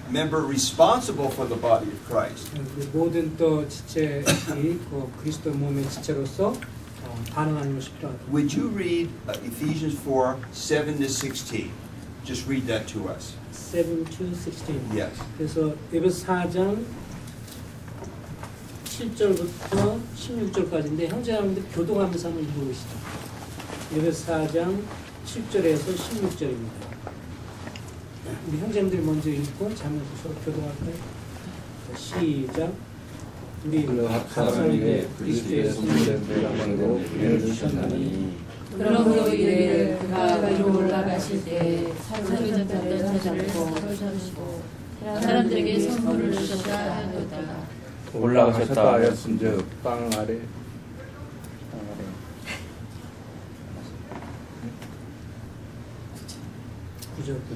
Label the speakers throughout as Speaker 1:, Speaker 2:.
Speaker 1: member responsible for the body of Christ.
Speaker 2: 모든 또 지체이 그 그리스도 몸의 지체로서 반응하는 것이 필요하다.
Speaker 1: Would you read Ephesians 4, 7 to 16? Just read that to us.
Speaker 2: 7 to 16.
Speaker 1: Yes.
Speaker 2: 그래서 에베소 4장 7절부터 16절까지인데 형제자매들 교동하면서 한번 읽어보시죠. 에베소 4장 7절에서 16절입니다. 우리 형제님들이 먼저 읽고 자매들 서로 교동할까요? 시작. 우리
Speaker 3: 각 사람에게 그리스도의 성된 영광으로 은혜를 주셨나니
Speaker 4: 그러므로 이르기를 그가 위로 올라가실 때 사로잡혔던 자들을 사로잡으시고 사람들에게 선물을 주셨다 하였다.
Speaker 3: 올라가셨다 하였은즉 땅 아래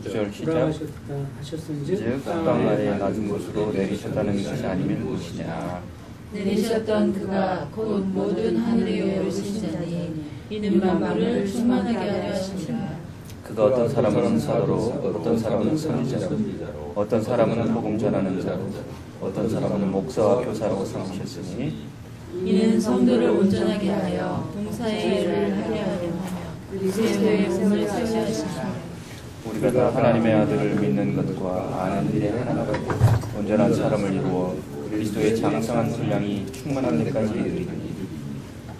Speaker 5: 구절 시작.
Speaker 2: 돌아가셨다 하셨은지
Speaker 5: 즉 땅 아래 낮은 곳으로 내리셨다는 것이 아니면 무엇이냐.
Speaker 4: 내리셨던 그가 곧 모든 하늘에 오르신 자니 이는 만물을 충만하게 하려 하시니라.
Speaker 5: 그가 어떤 사람은 사도로, 어떤 사람은 선지자로, 어떤 사람은 복음 전하는 자로, 어떤 사람은 목사와 교사라고 삼으셨으니
Speaker 4: 이는 성도를 온전하게 하여 봉사의 일을 하게 하려 하며 그리스도의 몸을 세우려 하시니라.
Speaker 5: 우리가 다 하나님의 아들을 믿는 것과 아는 일에 하나가 되고 온전한 사람을 이루어 그리스도의 장성한 분량이 충만한 데까지 이르리니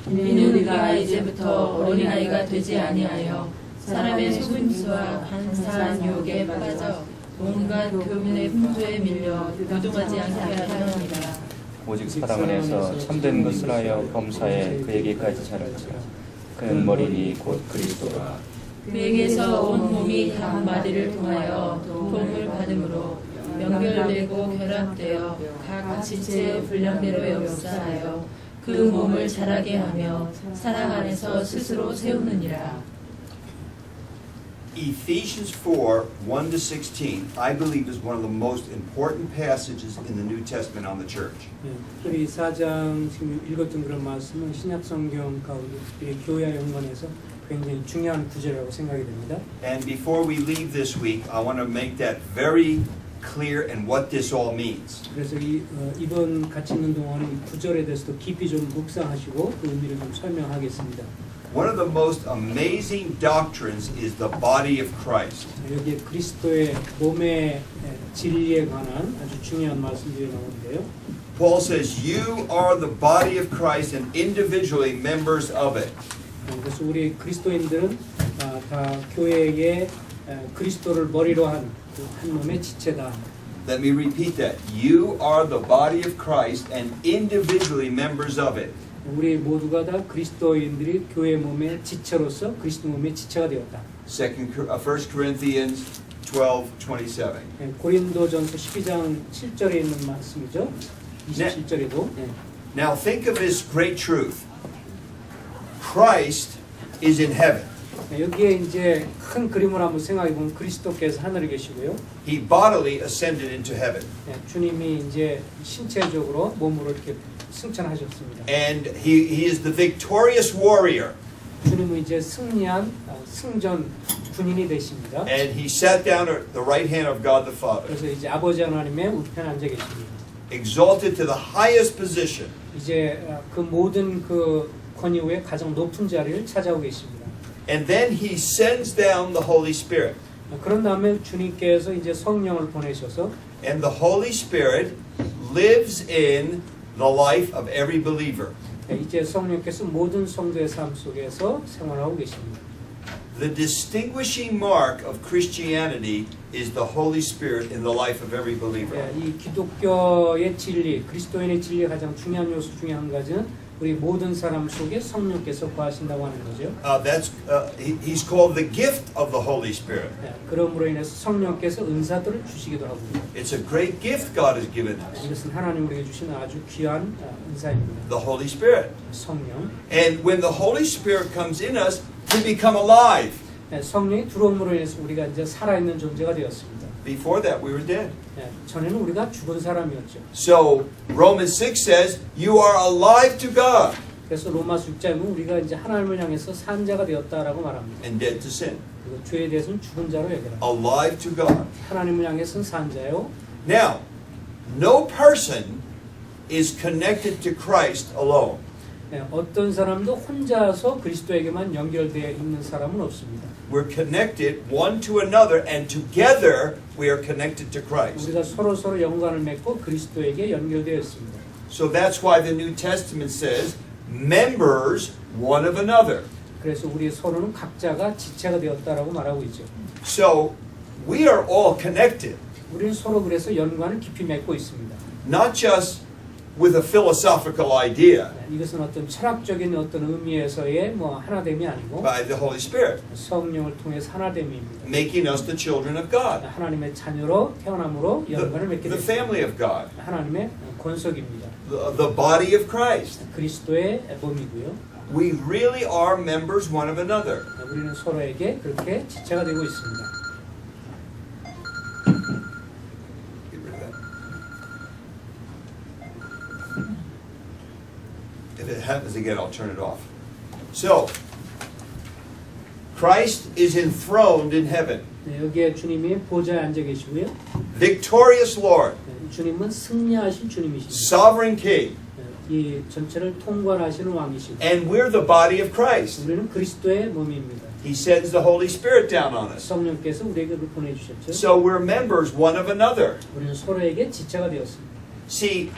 Speaker 4: 이는 우리가 이제부터 어린아이가 되지 아니하여 사람의 속임수와 간사한 유혹에 빠져 온갖 교문의 풍조에 밀려 요동하지 않게 하려 합니다.
Speaker 5: 오직 사랑 안에서 참된 것을 하여 범사에 그에게까지 자랄지라. 그는 머리니 곧 그리스도라.
Speaker 4: 그에게서 온 몸이 각 마디를 통하여 도움을 받음으로 연결되고 결합되어 각 지체의 분량대로 역사하여 그 몸을 자라게 하며 사랑 안에서 스스로 세우느니라.
Speaker 1: Ephesians 4, 1 to 16, I believe is one of the most important passages in the New Testament on the church.
Speaker 2: 우리 4장 지금 읽었던 그런 말씀은 신약 성경 가운데 특별히 교회와 연관해서 굉장히 중요한 구절이라고 생각이 됩니다.
Speaker 1: And before we leave this week, I want to make that very clear and what this all means.
Speaker 2: 그래서 이번 같이 있는 동안에 이 구절에 대해서도 깊이 좀 묵상하시고 그 의미를 좀 설명하겠습니다.
Speaker 1: One of the most amazing doctrines is the body of Christ.
Speaker 2: 여기에 그리스도의 몸의 진리에 관한 아주 중요한 말씀들이 나오는데요.
Speaker 1: Paul says, you are the body of Christ and individually members of it.
Speaker 2: 그래서 우리 그리스도인들은 다 교회의 그리스도를 머리로 한 몸의 지체다.
Speaker 1: Let me repeat that. You are the body of Christ and individually members of it.
Speaker 2: 우리 모두가 다 그리스도인들이 교회 몸의 지체로서 그리스도 몸의 지체가 되었다.
Speaker 1: 1 Corinthians 12:27.
Speaker 2: 고린도전서 12장 7절에 있는 말씀이죠. 27절에도.
Speaker 1: Now think of this great truth. Christ is in heaven.
Speaker 2: 여기에 이제 큰 그림을 한번 생각해 보면 그리스도께서 하늘에 계시고요.
Speaker 1: He bodily ascended into heaven.
Speaker 2: 주님이 이제 신체적으로 몸으로 이렇게 승천하셨습니다.
Speaker 1: And he is the victorious warrior.
Speaker 2: 주님은 이제 승리한 승전 군인이 되십니다.
Speaker 1: And he sat down at the right hand of God the Father.
Speaker 2: 그래서 이제 아버지 하나님의 우편에 앉아 계십니다.
Speaker 1: Exalted to the highest position.
Speaker 2: 이제 그 모든 그 권위 위에 가장 높은 자리를 차지하고 계십니다.
Speaker 1: And then he sends down the Holy Spirit.
Speaker 2: 그런 다음에 주님께서 이제 성령을 보내셔서
Speaker 1: And the Holy Spirit lives in the life of every believer.
Speaker 2: 이제 성령께서 모든 성도의 삶 속에서 생활하고 계십니다.
Speaker 1: The distinguishing mark of Christianity is the Holy Spirit in the life of every believer.
Speaker 2: 이 기독교의 진리, 그리스도인의 진리의 가장 중요한 요소 중에 한 가지는 우리 모든 사람 속에 성령께서 거하신다고 하는 거죠.
Speaker 1: He's called the gift of the Holy Spirit.
Speaker 2: 그러므로 인해서 성령께서 은사들을 주시기도 하고.
Speaker 1: It's a great gift God has given us.
Speaker 2: 이것은 하나님 우리에게 주신 아주 귀한 은사입니다.
Speaker 1: The Holy Spirit.
Speaker 2: 성령.
Speaker 1: And when the Holy Spirit comes in us, we become alive.
Speaker 2: 성령이 들어옴으로 인해서 우리가 이제 살아있는 존재가 되었습니다.
Speaker 1: Before that, we were dead.
Speaker 2: 전에는 우리가 죽은 사람이었죠.
Speaker 1: So Romans 6 says, "You are alive to God
Speaker 2: 그래서 로마서 6장은 우리가 이제 하나님을 향해서 산 자가 되었다라고 말합니다.
Speaker 1: and dead to sin."
Speaker 2: 그리고 죄에 대해서는 죽은 자로 얘기합니다.
Speaker 1: Alive to God.
Speaker 2: 하나님을 향해서는 산 자요,
Speaker 1: Now, no person is connected to Christ alone.
Speaker 2: 네, 어떤 사람도 혼자서 그리스도에게만 연결되어 있는 사람은 없습니다.
Speaker 1: We're connected one to another, and together we are connected to Christ.
Speaker 2: 우리가 서로 연관을 맺고 그리스도에게 연결되어 있습니다.
Speaker 1: So that's why the New Testament says, members one of another.
Speaker 2: 그래서 우리 서로는 각자가 지체가 되었다라고 말하고 있죠.
Speaker 1: So we are all connected,
Speaker 2: 우리는 서로 그래서 연관을 깊이 맺고 있습니다.
Speaker 1: not just with a philosophical idea
Speaker 2: 네, 이것은 어떤 철학적인 어떤 의미에서의 뭐 하나됨이 아니고
Speaker 1: by the Holy Spirit,
Speaker 2: 성령을 통해서 하나됨입니다.
Speaker 1: making us the children of God,
Speaker 2: 하나님의 자녀로 태어남으로 연관을 맺게
Speaker 1: the
Speaker 2: 됩니다.
Speaker 1: family of God,
Speaker 2: 하나님의 권속입니다.
Speaker 1: the body of Christ.
Speaker 2: 그리스도의 몸이고요.
Speaker 1: We really are members one of another.
Speaker 2: 우리는 서로에게 그렇게 지체가 되고 있습니다.
Speaker 1: Get rid of that. If it happens again, I'll turn it off. So, Christ is enthroned in heaven.
Speaker 2: 네, 여기에 주님이 보좌에 앉아 계시고요.
Speaker 1: Victorious Lord,
Speaker 2: 네, 주님은 승리하신 주님이십니다.
Speaker 1: sovereign King,
Speaker 2: 네, 이 전체를 통괄하시는 왕이시고
Speaker 1: and we're the body of Christ.
Speaker 2: 우리는 그리스도의 몸입니다.
Speaker 1: He sends the Holy Spirit down on us.
Speaker 2: 성령께서 우리에게 그걸 보내주셨죠.
Speaker 1: So we're members one of another.
Speaker 2: 우리는 서로에게 지체가 되었습니다.
Speaker 1: See,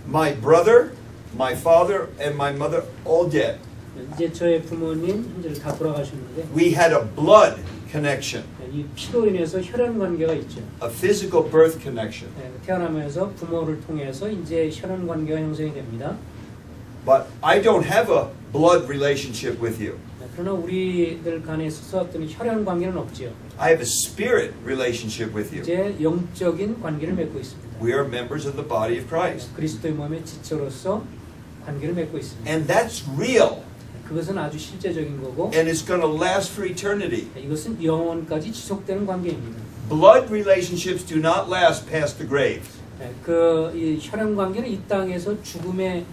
Speaker 1: my brother, my father, and my mother all dead.
Speaker 2: 이제 저의 부모님 현재를 다 돌아가셨는데
Speaker 1: We had a blood connection,
Speaker 2: 이 피로 인해서 혈연 관계가 있죠.
Speaker 1: a physical birth connection.
Speaker 2: 태어나면서 부모를 통해서 이제 혈연 관계가 형성이 됩니다.
Speaker 1: But I don't have a blood relationship with you.
Speaker 2: 그러나 우리들 간에 있어서 어떤 혈연 관계는 없지요.
Speaker 1: I have a spirit relationship with you.
Speaker 2: 이제 영적인 관계를 맺고 있습니다.
Speaker 1: We are members of the body of Christ.
Speaker 2: 그리스도의 몸의 지체로서 관계를 맺고 있습니다.
Speaker 1: And that's real.
Speaker 2: 그것은 아주 실제적인 거고
Speaker 1: And it's going to last for eternity.
Speaker 2: 이것은 영원까지 지속되는 관계입니다.
Speaker 1: Blood relationships do not last past the grave.
Speaker 2: 이 혈연 관계는 이 땅에서 죽음의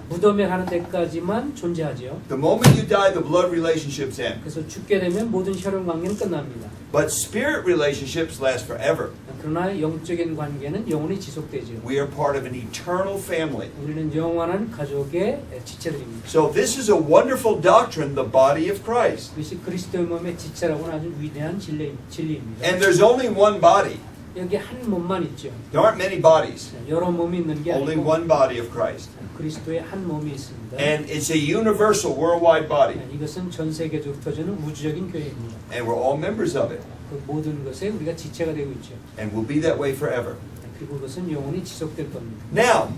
Speaker 2: 무덤에 가는 데까지만 존재하죠.
Speaker 1: The moment you die, the blood relationships end.
Speaker 2: 그래서 죽게 되면 모든 혈연 관계는 끝납니다.
Speaker 1: But spirit relationships last forever.
Speaker 2: 그러나 영적인 관계는 영원히 지속되죠.
Speaker 1: We are part of an eternal family.
Speaker 2: 우리는 영원한 가족의 지체들입니다.
Speaker 1: So this is a wonderful doctrine, the body of Christ.
Speaker 2: 이것이 그리스도의 몸의 지체라고는 아주 위대한 진리입니다.
Speaker 1: And there's only one body.
Speaker 2: 여기 한 몸만 있죠.
Speaker 1: There aren't many bodies.
Speaker 2: 여러 몸이 있는 게
Speaker 1: Only
Speaker 2: 아니고
Speaker 1: one body of Christ.
Speaker 2: 그리스도의 한 몸이 있습니다.
Speaker 1: And it's a universal, worldwide body.
Speaker 2: 이것은 전 세계적으로 터지는 우주적인 교회입니다.
Speaker 1: And we're all members of it.
Speaker 2: 그 모든 것에 우리가 지체가 되고 있죠.
Speaker 1: And we'll be that way forever.
Speaker 2: 그리고 그것은 영원히 지속될 겁니다.
Speaker 1: Now,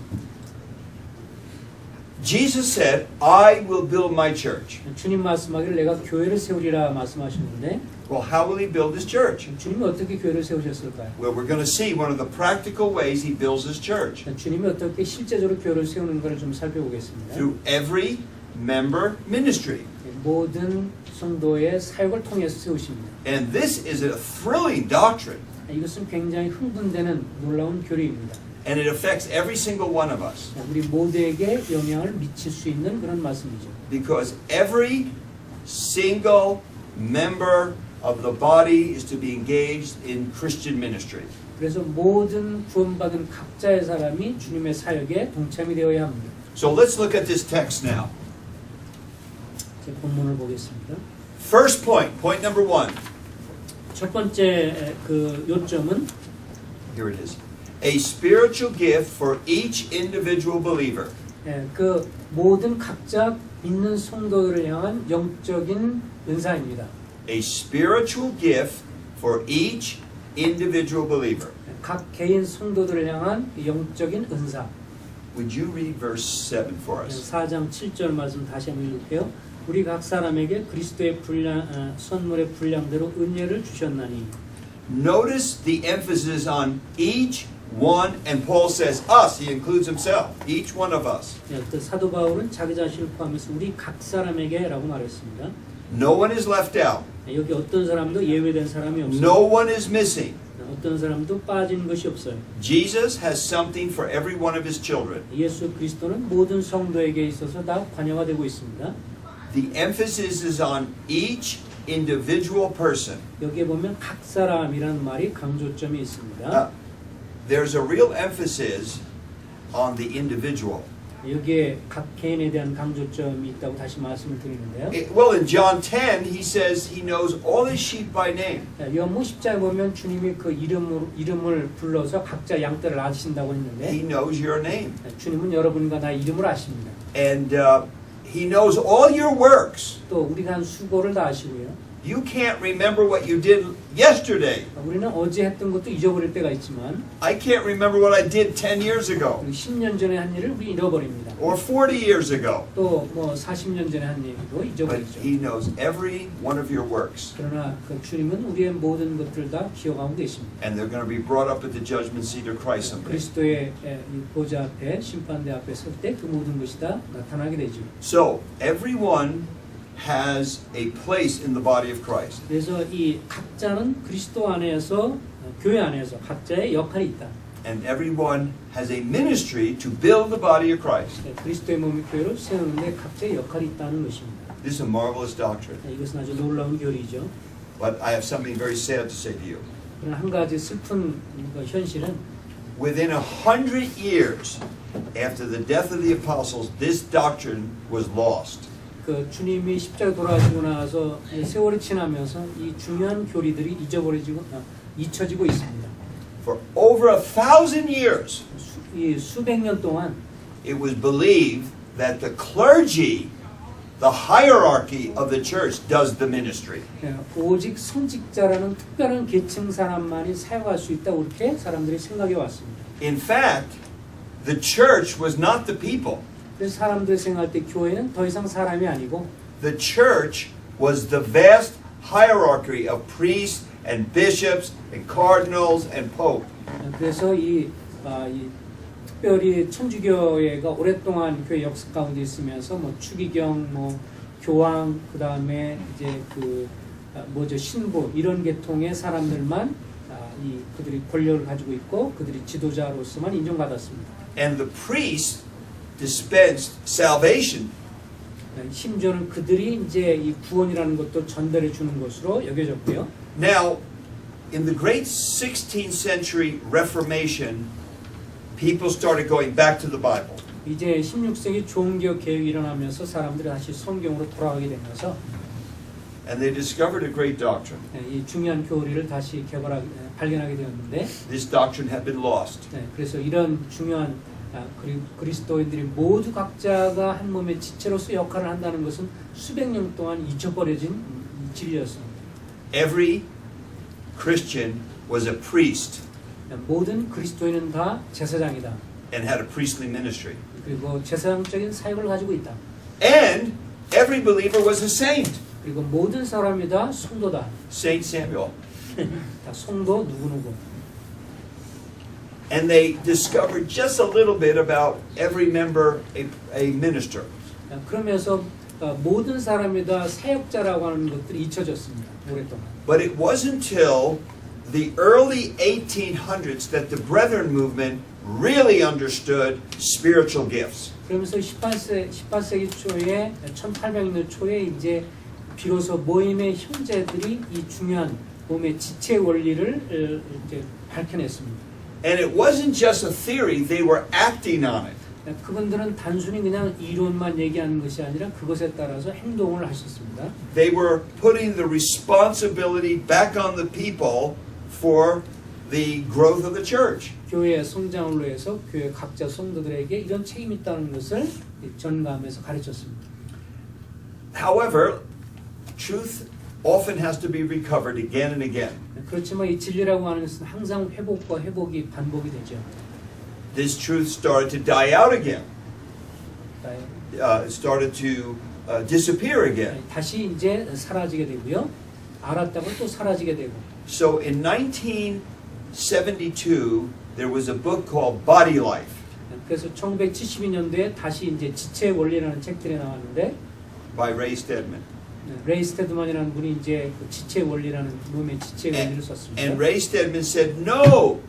Speaker 1: Jesus said, I will build my church.
Speaker 2: 주님 말씀하기를 내가 교회를 세우리라 말씀하셨는데
Speaker 1: Well, how will he build his church?
Speaker 2: 주님이 어떻게 교회를 세우셨을까요?
Speaker 1: Well, we're going to see one of the practical ways he builds his church.
Speaker 2: 주님이 어떻게 실제적으로 교회를 세우는 것을 좀 살펴보겠습니다.
Speaker 1: Through every member ministry.
Speaker 2: 모든 성도의 사역을 통해서 세우십니다.
Speaker 1: And this is a thrilling doctrine.
Speaker 2: 이것은 굉장히 흥분되는 놀라운 교리입니다.
Speaker 1: And it affects every single one of us.
Speaker 2: 우리 모두에게 영향을 미칠 수 있는 그런 말씀이죠.
Speaker 1: Because every single member of the body is to be engaged in Christian ministry.
Speaker 2: 그래서 모든 구원받은 각자의 사람이 주님의 사역에 동참이 되어야 합니다.
Speaker 1: So let's look at this text now.
Speaker 2: 제 본문을 보겠습니다.
Speaker 1: First point, point number 1.
Speaker 2: 첫 번째 그 요점은
Speaker 1: Here it is. A spiritual gift for each individual believer.
Speaker 2: 그 모든 각자 믿는 성도들을 향한 영적인 은사입니다.
Speaker 1: A spiritual gift for each individual believer.
Speaker 2: 각 개인 성도들을 향한 영적인 은사.
Speaker 1: Would you read verse 7 for us?
Speaker 2: 4장 7절 말씀 다시 한번 읽을게요. 우리 각 사람에게 그리스도의 선물의 분량대로 은혜를 주셨나니.
Speaker 1: Notice the emphasis on each one, and Paul says us. He includes himself. Each one of us.
Speaker 2: 또 사도 바울은 자기 자신을 포함해서 우리 각 사람에게라고 말했습니다.
Speaker 1: No one is left out.
Speaker 2: 여기 어떤 사람도 예외된 사람이 없어요.
Speaker 1: No one is missing.
Speaker 2: 어떤 사람도 빠진 것이 없어요.
Speaker 1: Jesus has something for every one of his children.
Speaker 2: 예수 그리스도는 모든 성도에게 있어서 다 관여가 되고 있습니다.
Speaker 1: The emphasis is on each individual person.
Speaker 2: 여기에 보면 각 사람이라는 말이 강조점이 있습니다.
Speaker 1: there's a real emphasis on the individual.
Speaker 2: 여기에 각 개인에 대한 강조점이 있다고 다시 말씀을 드리는데요.
Speaker 1: Well, in John 10, he says he knows all his sheep by name.
Speaker 2: 요한복음 10장에 보면 주님이 그 이름을 불러서 각자 양떼를 아신다고
Speaker 1: He
Speaker 2: 했는데
Speaker 1: knows your name.
Speaker 2: 주님은 여러분과 나의 이름을 아십니다.
Speaker 1: And he knows all your works.
Speaker 2: 또 우리가 한 수고를 다 아시고요.
Speaker 1: You can't remember what you did yesterday.
Speaker 2: 우리는 어제 했던 것도 잊어버릴 때가 있지만
Speaker 1: I can't remember what I did 10 years ago
Speaker 2: 그리고 10년 전에 한 일을 우리 잃어버립니다.
Speaker 1: or 40 years ago.
Speaker 2: 또 뭐 40년 전에 한 일도
Speaker 1: But
Speaker 2: 잊어버리죠.
Speaker 1: he knows every one of your works.
Speaker 2: 그러나 그 주님은 우리의 모든 것들 다 기억하고 계십니다.
Speaker 1: And they're going to be brought up at the judgment seat of Christ someday.
Speaker 2: 그리스도의 이 보좌 앞에 심판대 앞에 설 때 그 모든 것이 다 나타나게 되죠.
Speaker 1: So, everyone has a place in the body of Christ.
Speaker 2: 그래서 이 각자는 그리스도 안에서 교회 안에서 각자의 역할이 있다.
Speaker 1: And everyone has a ministry to build the body of Christ.
Speaker 2: 그리스도의 몸의 교회를 세우는데 각자의 역할이 있다는 것입니다.
Speaker 1: This is a marvelous doctrine.
Speaker 2: 이것은 아주 놀라운 교리죠.
Speaker 1: But I have something very sad to say to you.
Speaker 2: 그러나 한 가지 슬픈 현실은
Speaker 1: Within 100 years after the death of the apostles, this doctrine was lost.
Speaker 2: 그 주님이 십자가 돌아가시고 나서 세월이 지나면서 이 중요한 교리들이 잊혀지고 있습니다.
Speaker 1: For over 1,000 years,
Speaker 2: 이 수백 년 동안
Speaker 1: it was believed that the clergy, the hierarchy of the church, does the ministry.
Speaker 2: 오직 성직자라는 특별한 계층 사람만이 사역할 수 있다 이렇게 사람들이 생각해 왔습니다.
Speaker 1: In fact, the church was not the people.
Speaker 2: 그래서 사람들이 생각할 때 교회는 더 이상 사람이 아니고
Speaker 1: The church was the vast hierarchy of priests and bishops and cardinals and pope.
Speaker 2: 그래서 이 특별히 천주교회가 오랫동안 교회 역사 가운데 있으면서 뭐 추기경, 뭐 교황, 그 다음에 이제 그 신부 이런 계통의 사람들만 그들이 권력을 가지고 있고 그들이 지도자로서만 인정받았습니다.
Speaker 1: And the priests dispensed salvation.
Speaker 2: 심지어는 그들이 이제 이 구원이라는 것도 전달해 주는 것으로 여겨졌고요.
Speaker 1: Now, in the great 16th century Reformation, people started going back to the Bible.
Speaker 2: 이제 16세기 종교 개혁이 일어나면서 사람들이 다시 성경으로 돌아가게 되면서
Speaker 1: And they discovered a great doctrine.
Speaker 2: 이 중요한 교리를 다시 발견하게 되었는데
Speaker 1: This doctrine had been lost.
Speaker 2: 그래서 이런 중요한 그리스도인들이 모두 각자가 한 몸의 지체로서 역할을 한다는 것은 수백 년 동안 잊어버려진 진리였습니다.
Speaker 1: Every Christian was a priest
Speaker 2: 모든 그리스도인은 다 제사장이다.
Speaker 1: and had a priestly ministry.
Speaker 2: 그리고 제사장적인 사역을 가지고 있다.
Speaker 1: And every believer was a saint.
Speaker 2: 그리고 모든 사람이 다 성도다.
Speaker 1: Saint Samuel.
Speaker 2: 다 성도 누구누구.
Speaker 1: And they discovered just a little bit about every member a minister.
Speaker 2: 그러면서 모든 사람이 다 사역자라고 하는 것들이 잊혀졌습니다. 오랫동안.
Speaker 1: But it wasn't until the early 1800s that the Brethren movement really understood spiritual gifts.
Speaker 2: 그러면서 18세기 초에 1800년 초에 이제 비로소 모임의 형제들이 이 중요한 몸의 지체 원리를 이제 밝혀냈습니다.
Speaker 1: And it wasn't just a theory, they were acting on it.
Speaker 2: 그분들은 단순히 그냥 이론만 얘기하는 것이 아니라 그것에 따라서 행동을 하셨습니다.
Speaker 1: They were putting the responsibility back on the people for the growth of the church.
Speaker 2: 교회의 성장을 위해서 교회 각자 성도들에게 이런 책임이 있다는 것을 전가하면서 가르쳤습니다.
Speaker 1: However, truth often has to be recovered again and again.
Speaker 2: 그렇지만 이 진리라고 하는 것은 항상 회복과 회복이 반복이 되죠.
Speaker 1: This truth started to die out again. It started to disappear again.
Speaker 2: 다시 이제 사라지게 되고요. 알았다고 또 사라지게 되고.
Speaker 1: So in 1972, there was a book called Body Life.
Speaker 2: 그래서 1972년도에 다시 이제 지체 원리라는 책들이 나왔는데
Speaker 1: by Ray Stedman.
Speaker 2: 레이 스테드만이라는 분이 이제 그 지체 원리라는 몸의 지체 원리를 썼습니다.
Speaker 1: And Ray Stedman said, no,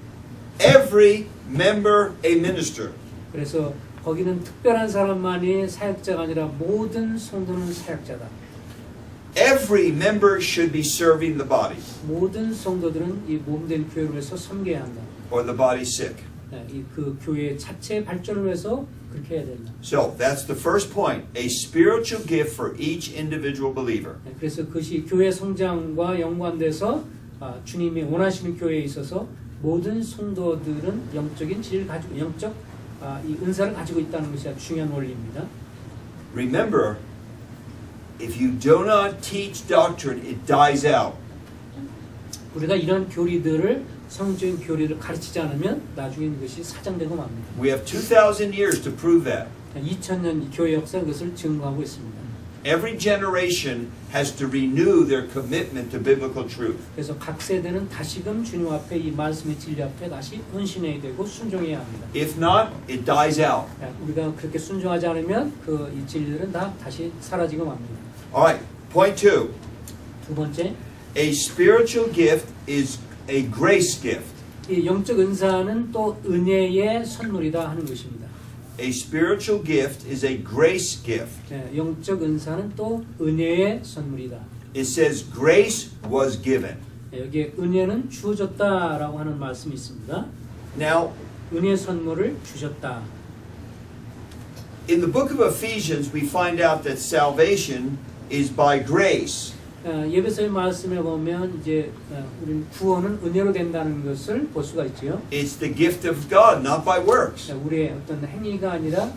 Speaker 1: every member a minister.
Speaker 2: 그래서 거기는 특별한 사람만이 사역자가 아니라 모든 성도는 사역자다.
Speaker 1: every member should be serving the body
Speaker 2: 모든 성도들은 이 몸된 교회를 위해서 섬겨야 한다.
Speaker 1: or the body's sick.
Speaker 2: 그 교회 자체 발전을 위해서 그렇게 해야 된다.
Speaker 1: So that's the first point, a spiritual gift for each individual believer.
Speaker 2: 그래서 그것이 교회 성장과 연관돼서 주님이 원하시는 교회에 있어서 모든 성도들은 영적인 질을 가지고 영적 이 은사를 가지고 있다는 것이 아주 중요한 원리입니다.
Speaker 1: Remember, if you do not teach doctrine, it dies out.
Speaker 2: 우리가 이런 교리들을 성적인 교리를 가르치지 않으면 나중에 이것이 사장되고 맙니다.
Speaker 1: We have 2,000 years to prove that.
Speaker 2: 2000년 교회 역사 그것을 증거하고 있습니다.
Speaker 1: Every generation has to renew their commitment to biblical truth.
Speaker 2: 그래서 각 세대는 다시금 주님 앞에 이 말씀의 진리 앞에 다시 헌신해야 되고 순종해야 합니다.
Speaker 1: If not, it dies out.
Speaker 2: 우리가 그렇게 순종하지 않으면 그 이 진리들은 다 다시 사라지고 맙니다.
Speaker 1: All right, point 2.
Speaker 2: 두 번째,
Speaker 1: A spiritual gift is a grace gift.
Speaker 2: 이 영적 은사는 또 은혜의 선물이다 하는 것입니다.
Speaker 1: A spiritual gift is a grace gift.
Speaker 2: 영적 은사는 또 은혜의 선물이다.
Speaker 1: It says grace was given.
Speaker 2: 여기에 은혜는 주어졌다라고 하는 말씀이 있습니다.
Speaker 1: Now,
Speaker 2: 은혜의 선물을 주셨다.
Speaker 1: in the book of Ephesians, we find out that salvation is by grace.
Speaker 2: 예배서의 말씀에 보면 이제 우리 구원은 은혜로 된다는 것을 볼 수가 있지요.
Speaker 1: It's the gift of God, not by works.
Speaker 2: 우리의 어떤 행위가 아니라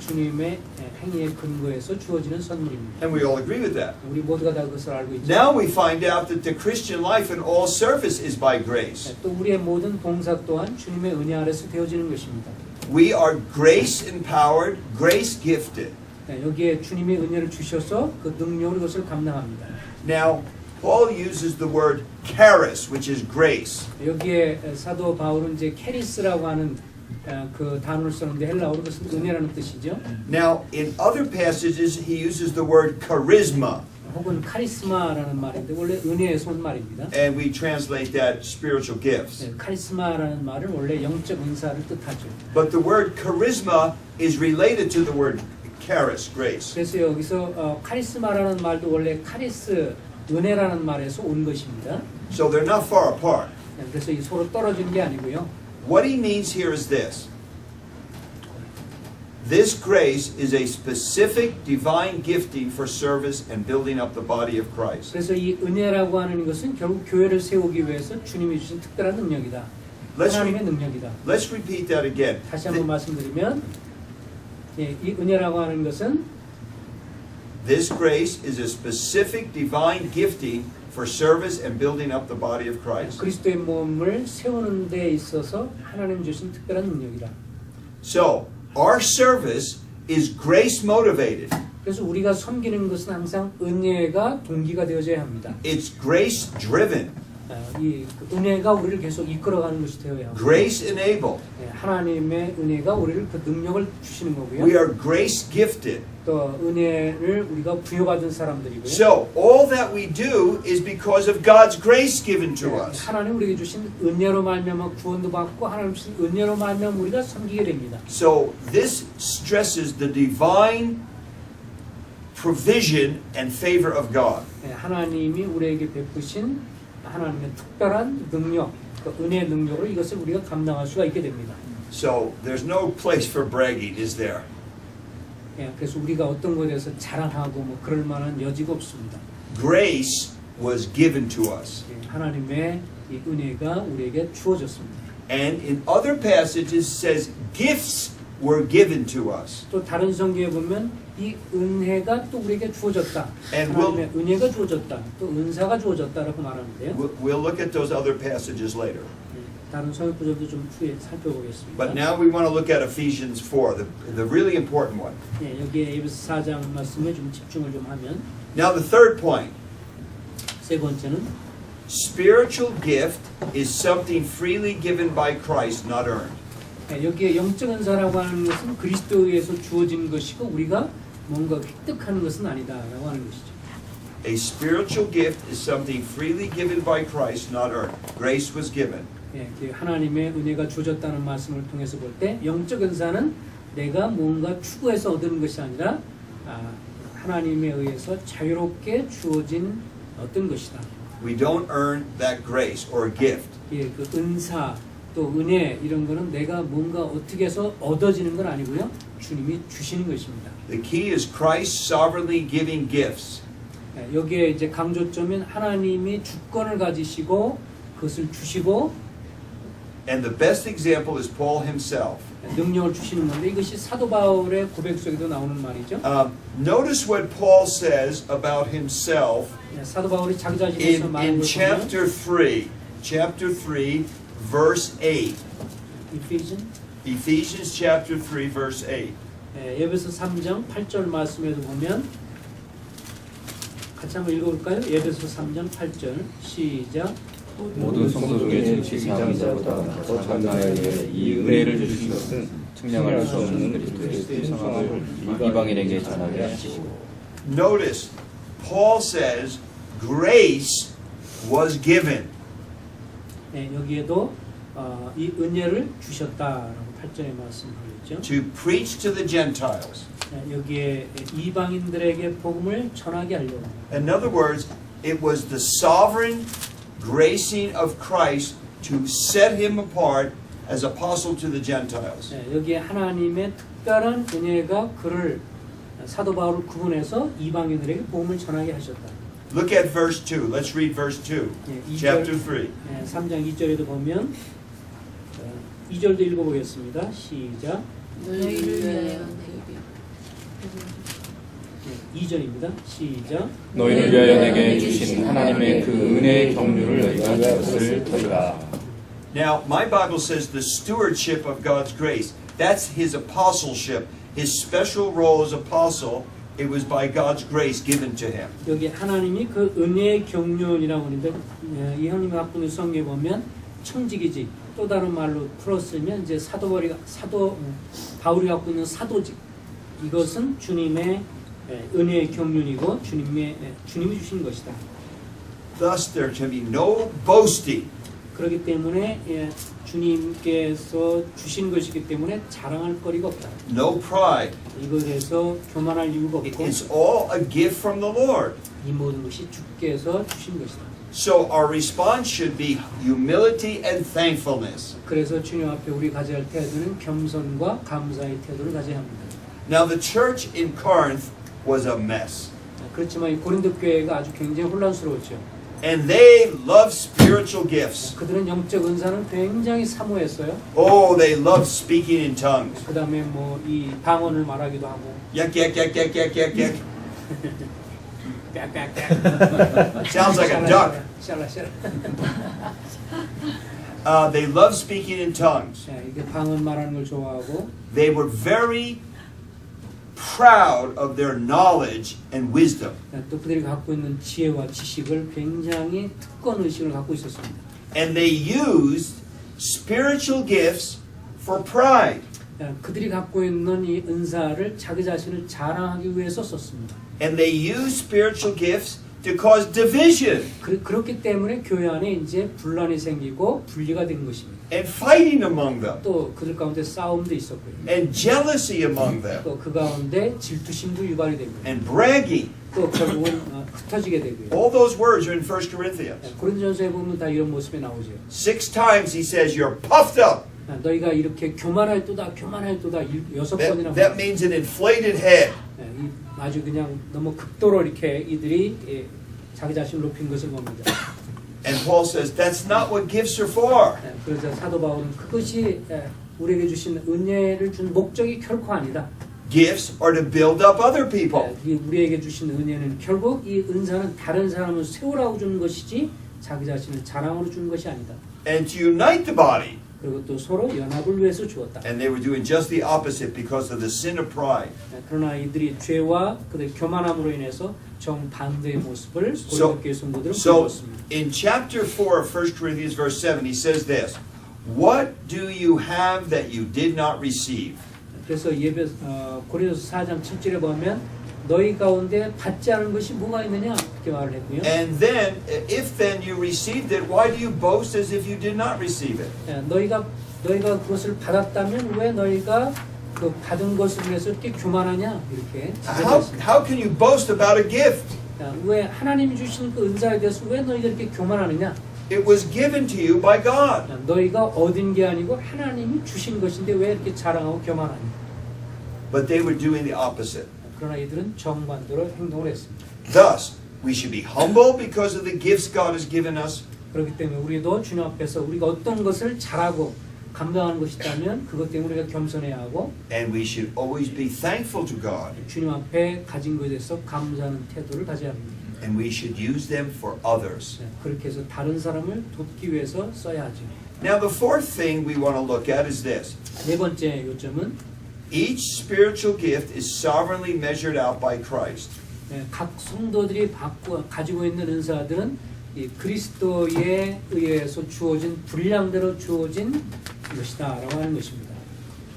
Speaker 2: 주님의 행위의 근거에서 주어지는 선물입니다.
Speaker 1: And we all agree with that.
Speaker 2: 우리 모두가 다 그것을 알고 있죠.
Speaker 1: Now we find out that the Christian life and all service is by grace.
Speaker 2: 또 우리의 모든 봉사 또한 주님의 은혜 아래서 되어지는 것입니다.
Speaker 1: We are grace empowered, grace gifted.
Speaker 2: 여기에 주님의 은혜를 주셔서 그 능력으로 그것을 감당합니다.
Speaker 1: Now, Paul uses the word charis, which is grace.
Speaker 2: 여기에 사도 바울은 이제 캐리스라고 하는 그 단어를 쓰는데 헬라어로 그것은 은혜라는 뜻이죠.
Speaker 1: Now, in other passages, he uses the word charisma,
Speaker 2: 혹은 카리스마라는 말인데 원래 은혜에서 온 말입니다.
Speaker 1: and we translate that spiritual gifts.
Speaker 2: 카리스마라는 말은 원래 영적 은사를 뜻하죠.
Speaker 1: But the word charisma is related to the word charis, grace.
Speaker 2: 그래서 여기서 카리스마라는 말도 원래 카리스 은혜라는 말에서 온 것입니다.
Speaker 1: So they're not far apart.
Speaker 2: 그래서 이 서로 떨어지는 게 아니고요.
Speaker 1: What he means here is this. This grace is a specific divine gifting for service and building up the body of Christ.
Speaker 2: 그래서 이 은혜라고 하는 것은 결국 교회를 세우기 위해서 주님이 주신 특별한 능력이다. 하나님의 능력이다.
Speaker 1: Let's repeat that again.
Speaker 2: 다시 한번 말씀드리면 이 은혜라고 하는 것은
Speaker 1: This grace is a specific divine gifting for service and building up the body of Christ.
Speaker 2: 그리스도의 몸을 세우는 데 있어서 하나님 주신 특별한 능력이다.
Speaker 1: So, our service is grace motivated.
Speaker 2: 그래서 우리가 섬기는 것은 항상 은혜가 동기가 되어져야 합니다.
Speaker 1: It's grace driven,
Speaker 2: 이 은혜가 우리를 계속 이끌어가는 것이 되어야 합니다.
Speaker 1: grace enabled.
Speaker 2: 하나님의 은혜가 우리를 그 능력을 주시는 거고요.
Speaker 1: We are grace gifted.
Speaker 2: 또 은혜를 우리가 부여받은 사람들이고요.
Speaker 1: So, all that we do is because of God's grace given to us.
Speaker 2: 하나님 우리에게 주신 은혜로 말미암아 구원도 받고 하나님 주신 은혜로 말미암아 우리가 섬기게 됩니다.
Speaker 1: So, this stresses the divine provision and favor of God.
Speaker 2: 하나님이 우리에게 베푸신 하나님의 특별한 능력, 그 은혜의 능력으로 이것을 우리가 감당할 수가 있게 됩니다.
Speaker 1: So, there's no place for bragging, is there?
Speaker 2: 그래서 우리가 어떤 것에 대해서 자랑하고 뭐 그럴 만한 여지가 없습니다.
Speaker 1: Grace was given to us.
Speaker 2: 하나님의 이 은혜가 우리에게 주어졌습니다.
Speaker 1: And in other passages says gifts were given to us.
Speaker 2: 또 다른 성경에 보면 이 은혜가 또 우리에게 주어졌다.
Speaker 1: And
Speaker 2: 하나님의 은혜가 주어졌다. 또 은사가 주어졌다라고 말하는데요.
Speaker 1: We'll look at those other passages later.
Speaker 2: 다른 성경 구절도 좀 후에 살펴보겠습니다.
Speaker 1: But now we want to look at Ephesians 4, the really important one.
Speaker 2: 여기에 에베소 4장 말씀에 좀 집중을 좀 하면
Speaker 1: Now the third point,
Speaker 2: 세 번째는
Speaker 1: spiritual gift is something freely given by Christ, not earned.
Speaker 2: 여기에 영적 은사라고 하는 것은 그리스도에 의해서 주어진 것이고 우리가 뭔가 획득하는 것은 아니다라고 하는 것이죠.
Speaker 1: A spiritual gift is something freely given by Christ, not earned. Grace was given.
Speaker 2: 하나님의 은혜가 주어졌다는 말씀을 통해서 볼 때 영적 은사는 내가 뭔가 추구해서 얻는 것이 아니라 하나님에 의해서 자유롭게 주어진 어떤 것이다.
Speaker 1: We don't earn that grace or gift.
Speaker 2: 예, 그 은사 또 은혜 이런 거는 내가 뭔가 어떻게 해서 얻어지는 건 아니고요. 주님이 주시는 것입니다.
Speaker 1: The key is Christ sovereignly giving gifts.
Speaker 2: 예, 여기에 이제 강조점은 하나님이 주권을 가지시고 그것을 주시고
Speaker 1: And the best example is Paul himself.
Speaker 2: 능력을 주시는 건데 이것이 사도 바울의 고백 속에도 나오는 말이죠.
Speaker 1: Notice what Paul says about himself
Speaker 2: 예, 사도 바울이 자기 자신에서 말하는
Speaker 1: in
Speaker 2: 걸 보면
Speaker 1: chapter 3, verse 8. Ephesians chapter 3, verse 8.
Speaker 2: 예, 에베소 3장 8절 말씀에도 보면 같이 한번 읽어볼까요? 에베소 3장 8절 시작.
Speaker 5: 모든 성도 중에 지상인 자보다 더 장나에게 이 은혜를 주신 것은 측량할 수 없는 그리스도의 성함을 이방인에게 전하게 하시고.
Speaker 1: Notice, Paul says, grace was given.
Speaker 2: 예, 여기에도 이 은혜를 주셨다라고 8절에 말씀하고 있죠.
Speaker 1: To preach to the Gentiles.
Speaker 2: 예, 여기에 이방인들에게 복음을 전하게 하려고.
Speaker 1: In other words, it was the sovereign gracing of Christ to set him apart as apostle to the Gentiles.
Speaker 2: 예, 여기에 하나님의 특별한 은혜가 그를 사도 바울을 구분해서 이방인들에게 복음을 전하게 하셨다.
Speaker 1: Look at verse 2. Let's read verse 2.
Speaker 2: 예,
Speaker 1: Chapter 3.
Speaker 2: 예, 3장 2절에도 보면 2절도 읽어보겠습니다. 시작.
Speaker 4: 너희를 위하여
Speaker 2: 2절입니다. 시작.
Speaker 5: 너희를 위하여 내게 주신 하나님의 그 은혜의 경륜을 너희가 그것을 들으라.
Speaker 1: Now, my Bible says the stewardship of God's grace. That's his apostleship, his special role as apostle. It was by God's grace given to him.
Speaker 2: 여기 하나님이 그 은혜의 경륜이라고 하는데 이 형님이 갖고 있는 성경에 보면 청지기직 또 다른 말로 풀었으면 이제 바울이 갖고 있는 사도직 이것은 주님의 은혜의 경륜이고 주님이 주신 것이다.
Speaker 1: Thus, there can be no boasting.
Speaker 2: 그렇기 때문에 주님께서 주신 것이기 때문에 자랑할 거리가 없다.
Speaker 1: No pride.
Speaker 2: 이것에서 교만할 이유가 없고
Speaker 1: It's all a gift from the Lord.
Speaker 2: 이 모든 것이 주께서 주신 것이다.
Speaker 1: So our response should be humility and thankfulness.
Speaker 2: 그래서 주님 앞에 우리 가져야 할 태도는 겸손과 감사의 태도를 가져야 합니다.
Speaker 1: Now, the church in Corinth was a mess.
Speaker 2: 그렇지만 이 고린도 교회가 아주 굉장히 혼란스러웠죠.
Speaker 1: And they loved spiritual gifts.
Speaker 2: 그들은 영적 은사는 굉장히 사모했어요.
Speaker 1: Oh, they loved speaking in tongues.
Speaker 2: 그 다음에 뭐 이 방언을 말하기도 하고
Speaker 1: Yak, yak, yak, yak, yak, yak, yak.
Speaker 2: 빽빽빽
Speaker 1: Sounds like a duck.
Speaker 2: 샬라샬라.
Speaker 1: They loved speaking in tongues.
Speaker 2: 이게 방언 말하는 걸 좋아하고
Speaker 1: They were very proud of their knowledge and wisdom.
Speaker 2: 또 그들이 갖고 있는 지혜와 지식을 굉장히 특권 의식을 갖고 있었습니다.
Speaker 1: And they used spiritual gifts for pride.
Speaker 2: 그들이 갖고 있는 이 은사를 자기 자신을 자랑하기 위해서 썼습니다.
Speaker 1: And they used spiritual gifts to cause division
Speaker 2: 그렇기 때문에 교회 안에 이제 분란이 생기고 분리가 된 것입니다.
Speaker 1: and fighting among them
Speaker 2: 또 그들 가운데 싸움도 있었고요.
Speaker 1: and jealousy among them
Speaker 2: 또 그 가운데 질투심도 유발이 되고요.
Speaker 1: and bragging.
Speaker 2: 또 결국은 흩어지게 되고요.
Speaker 1: All those words are in 1 Corinthians.
Speaker 2: 고린도전서에 보면 다 이런 모습이 나오죠.
Speaker 1: 6 times he says you're puffed up.
Speaker 2: 너희가 이렇게 교만할도다 6번이나
Speaker 1: That means an inflated head.
Speaker 2: 아주 그냥 너무 극도로 이렇게 이들이 자기 자신을 높인 것을 봅니다.
Speaker 1: And Paul says that's not what gifts are for.
Speaker 2: 그래서 사도 바울은 그것이 우리에게 주신 은혜를 준 목적이 결코 아니다.
Speaker 1: Gifts are to build up other people.
Speaker 2: 우리에게 주신 은혜는 결국 이 은사는 다른 사람을 세우라고 주는 것이지 자기 자신을 자랑으로 주는 것이 아니다.
Speaker 1: And to unite the body.
Speaker 2: 그리고 또 서로 연합을 위해서 주었다.
Speaker 1: And they were doing just the opposite because of the sin of pride.
Speaker 2: 그러나 이들이 죄와 그들의 교만함으로 인해서 정반대의 모습을 고린도 교회 성도들은 보였습니다.
Speaker 1: In chapter 4 of 1 Corinthians verse 7 he says this. What do you have that you did not receive?
Speaker 2: 그래서 고린도서 4장 7절에 보면 너희 가운데 받지 않은 것이 뭐가 있느냐 이렇게 말을 했고요.
Speaker 1: And then, if then you received it, why do you boast as if you did not receive it?
Speaker 2: 너희가 그것을 받았다면 왜 너희가 그 받은 것을 인해서 이렇게 교만하냐 이렇게
Speaker 1: How,
Speaker 2: 지적했습니다.
Speaker 1: how can you boast about a gift?
Speaker 2: 왜 하나님이 주신 그 은사에 대해서 왜 너희가 이렇게 교만하느냐?
Speaker 1: It was given to you by God.
Speaker 2: 너희가 얻은 게 아니고 하나님이 주신 것인데 왜 이렇게 자랑하고 교만하냐?
Speaker 1: But they were doing the opposite.
Speaker 2: 그러나 이들은 정반대로 행동을 했습니다.
Speaker 1: Thus, we should be humble because of the gifts God has given us.
Speaker 2: 그렇기 때문에 우리도 주님 앞에서 우리가 어떤 것을 잘하고 감당하는 것이 있다면 그것 때문에 우리가 겸손해야 하고
Speaker 1: And we should always be thankful to God.
Speaker 2: 주님 앞에 가진 것에 대해서 감사하는 태도를 가져야 합니다.
Speaker 1: And we should use them for others.
Speaker 2: 그렇게 해서 다른 사람을 돕기 위해서 써야 하죠.
Speaker 1: Now, the fourth thing we want to look at is this.
Speaker 2: 네 번째 요점은
Speaker 1: Each spiritual gift is sovereignly measured out by Christ.
Speaker 2: 각 성도들이 가지고 있는 은사들은 이 그리스도에 의해서 주어진 분량대로 주어진 것이다라고 하는 것입니다.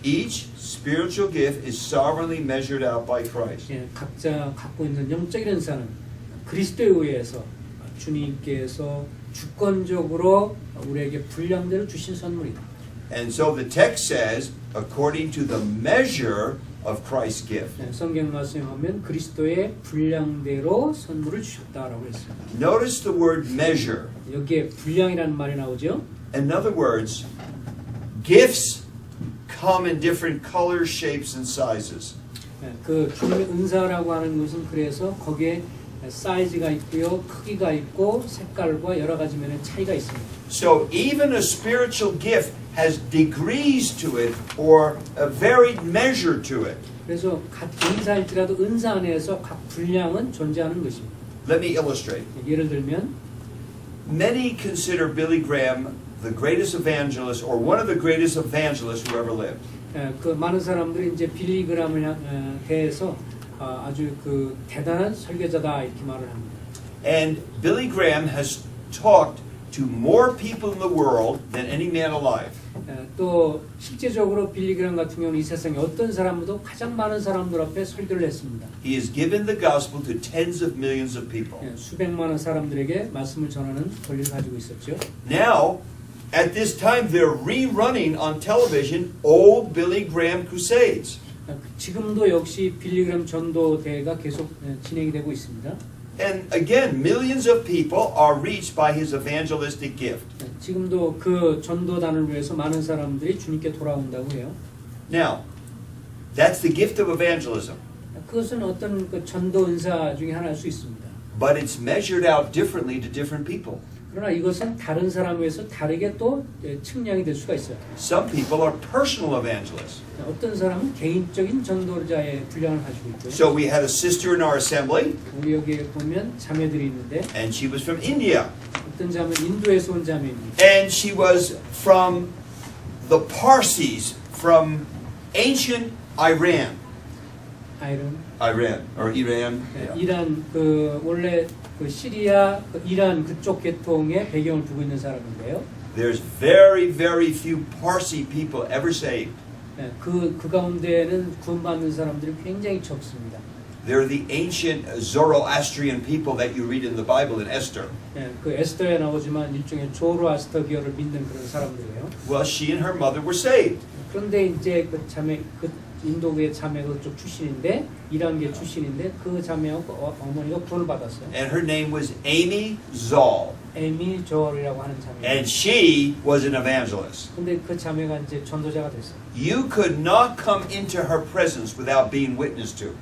Speaker 1: Each spiritual gift is sovereignly measured out by Christ.
Speaker 2: 각자 갖고 있는 영적인 은사는 그리스도에 의해서 주님께서 주권적으로 우리에게 분량대로 주신 선물이다.
Speaker 1: And so the text says, according to the measure of Christ's gift.
Speaker 2: 성경 말씀에 보면 그리스도의 분량대로 선물을 주셨다라고 했습니다.
Speaker 1: Notice the word measure.
Speaker 2: 여기에 분량이라는 말이 나오죠.
Speaker 1: In other words, gifts come in different colors, shapes, and sizes.
Speaker 2: 그 주님의 은사라고 하는 것은 그래서 거기에 사이즈가 있고요, 크기가 있고 색깔과 여러 가지 면의 차이가 있습니다.
Speaker 1: So even a spiritual gift has degrees to it or a varied measure to it.
Speaker 2: 그래서 같은 은사일지라도 은사 안에서 각 분량은 존재하는 것입니다.
Speaker 1: Let me illustrate.
Speaker 2: 예를 들면
Speaker 1: Many consider Billy Graham the greatest evangelist or one of the greatest evangelists who ever lived.
Speaker 2: 그 많은 사람들이 이제 빌리 그람을 대해서 아주 그 대단한 설교자다 이렇게 말을 합니다.
Speaker 1: And Billy Graham has talked to more people in the world than any man alive.
Speaker 2: 또 실제적으로 빌리 그람 같은 경우는 이 세상에 어떤 사람보다 가장 많은 사람들 앞에 설교를 했습니다.
Speaker 1: He has given the gospel to tens of millions of people.
Speaker 2: 수백 많은 사람들에게 말씀을 전하는 권리를 가지고 있었죠.
Speaker 1: Now, at this time, they're rerunning on television old Billy Graham crusades.
Speaker 2: 지금도 역시 빌리 그람 전도대회가 계속 진행이 되고 있습니다.
Speaker 1: And again, millions of people are reached by his evangelistic gift.
Speaker 2: 지금도 그 전도단을 위해서 많은 사람들이 주님께 돌아온다고 해요.
Speaker 1: Now, that's the gift of evangelism.
Speaker 2: 그것은 어떤 그 전도 은사 중에 하나일 수 있습니다.
Speaker 1: But it's measured out differently to different people.
Speaker 2: 그러나 이것은 다른 사람에 의해서 다르게 또 측량이 될 수가 있어요.
Speaker 1: Some people are personal evangelists.
Speaker 2: 어떤 사람은 개인적인 전도자의 분량을 가지고 있고요.
Speaker 1: So we had a sister in our assembly,
Speaker 2: 우리 여기에 보면 자매들이 있는데
Speaker 1: and she was from India.
Speaker 2: 어떤 자매는 인도에서 온 자매입니다.
Speaker 1: And she was from the Parsis, from ancient Iran. Iran, or Iran. Yeah.
Speaker 2: 이란 그 원래 그 시리아, 그 이란 그쪽 계통의 배경을 두고 있는 사람인데요.
Speaker 1: There's very, very few Parsi people ever saved.
Speaker 2: 그 가운데는 구원받는 사람들이 굉장히 적습니다.
Speaker 1: They're the ancient Zoroastrian people that you read in the Bible in Esther.
Speaker 2: 그 에스더에 나오지만 일종의 조로아스터 기어를 믿는 그런 사람들이에요.
Speaker 1: Well, she and her mother were saved.
Speaker 2: 그런데 이제 그 자매, 그 인도계 자매가 그쪽 출신인데 이란계 출신인데 그 자매하고 어머니가 구원을 받았어요.
Speaker 1: And her name was Amy Zoll.
Speaker 2: 에미 조얼이라고 하는 자매.
Speaker 1: And she was an evangelist.
Speaker 2: 근데 그 자매가 이제 전도자가 됐어요.
Speaker 1: You could not come into her presence without being witnessed to.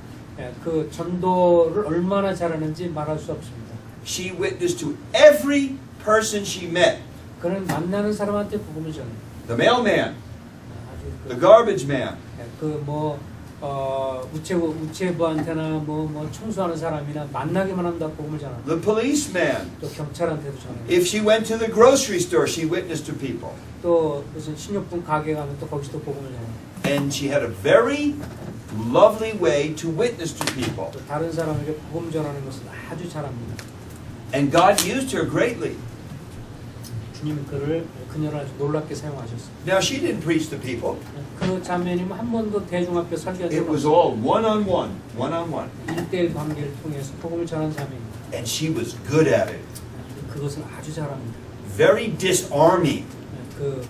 Speaker 2: 그 전도를 얼마나 잘하는지 말할 수 없습니다.
Speaker 1: She witnessed to every person she met.
Speaker 2: 그는 만나는 사람한테 복음을 전해요.
Speaker 1: The mailman,
Speaker 2: 아주
Speaker 1: the garbage man,
Speaker 2: 우체부한테나 뭐 청소하는 사람이나 만나기만 한다 복음을 전하고
Speaker 1: the policeman.
Speaker 2: 또 경찰한테도 전해요.
Speaker 1: If she went to the grocery store, she witnessed to people.
Speaker 2: 또 무슨 식료품 가게 가면 또 거기서도 복음을 전해요.
Speaker 1: And she had a very lovely way to witness to people.
Speaker 2: 또 다른 사람에게 복음 전하는 것을 아주 잘합니다.
Speaker 1: And God used her greatly.
Speaker 2: 주님이 그녀를 아주 놀랍게 사용하셨어요.
Speaker 1: Now, she didn't preach to people.
Speaker 2: 그 자매님은 한 번도 대중 앞에 설교한
Speaker 1: It
Speaker 2: 적
Speaker 1: was
Speaker 2: 없어요.
Speaker 1: all one-on-one, one-on-one.
Speaker 2: 1대1 관계를 통해서 복음을 전한 자매입니다.
Speaker 1: And she was good at it.
Speaker 2: 그것을 아주 잘합니다.
Speaker 1: Very disarming.
Speaker 2: 그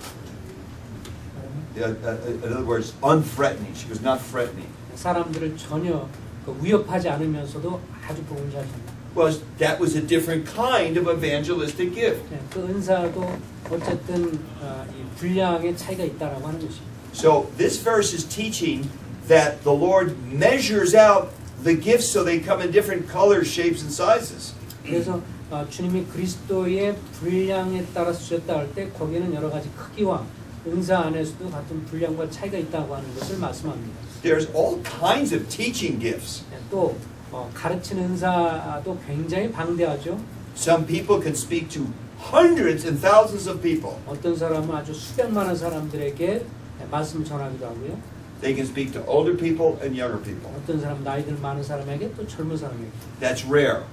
Speaker 1: in other words, unthreatening. She was not threatening.
Speaker 2: 사람들을 전혀 그 위협하지 않으면서도 아주 봉사합니다.
Speaker 1: Was that was a different kind of evangelistic gift.
Speaker 2: 그 은사도 어쨌든 이 분량의 차이가 있다라고 하는 것입니다.
Speaker 1: So this verse is teaching that the Lord measures out the gifts so they come in different colors, shapes, and sizes.
Speaker 2: 그래서 주님이 그리스도의 분량에 따라 주셨다 할 때 거기에는 여러 가지 크기와 은사 안에서도 같은 분량과 차이가 있다고 하는 것을 말씀합니다.
Speaker 1: There's all kinds of teaching gifts.
Speaker 2: 또 가르치는 은사도 굉장히 방대하죠.
Speaker 1: Some people can speak to hundreds and thousands of people.
Speaker 2: 어떤 사람은 아주 수백 많은 사람들에게 말씀 전하기도 하고요.
Speaker 1: They can speak to older people and younger people.
Speaker 2: 어떤 사람 나이들 많은 사람에게 또 젊은 사람에게.
Speaker 1: That's rare.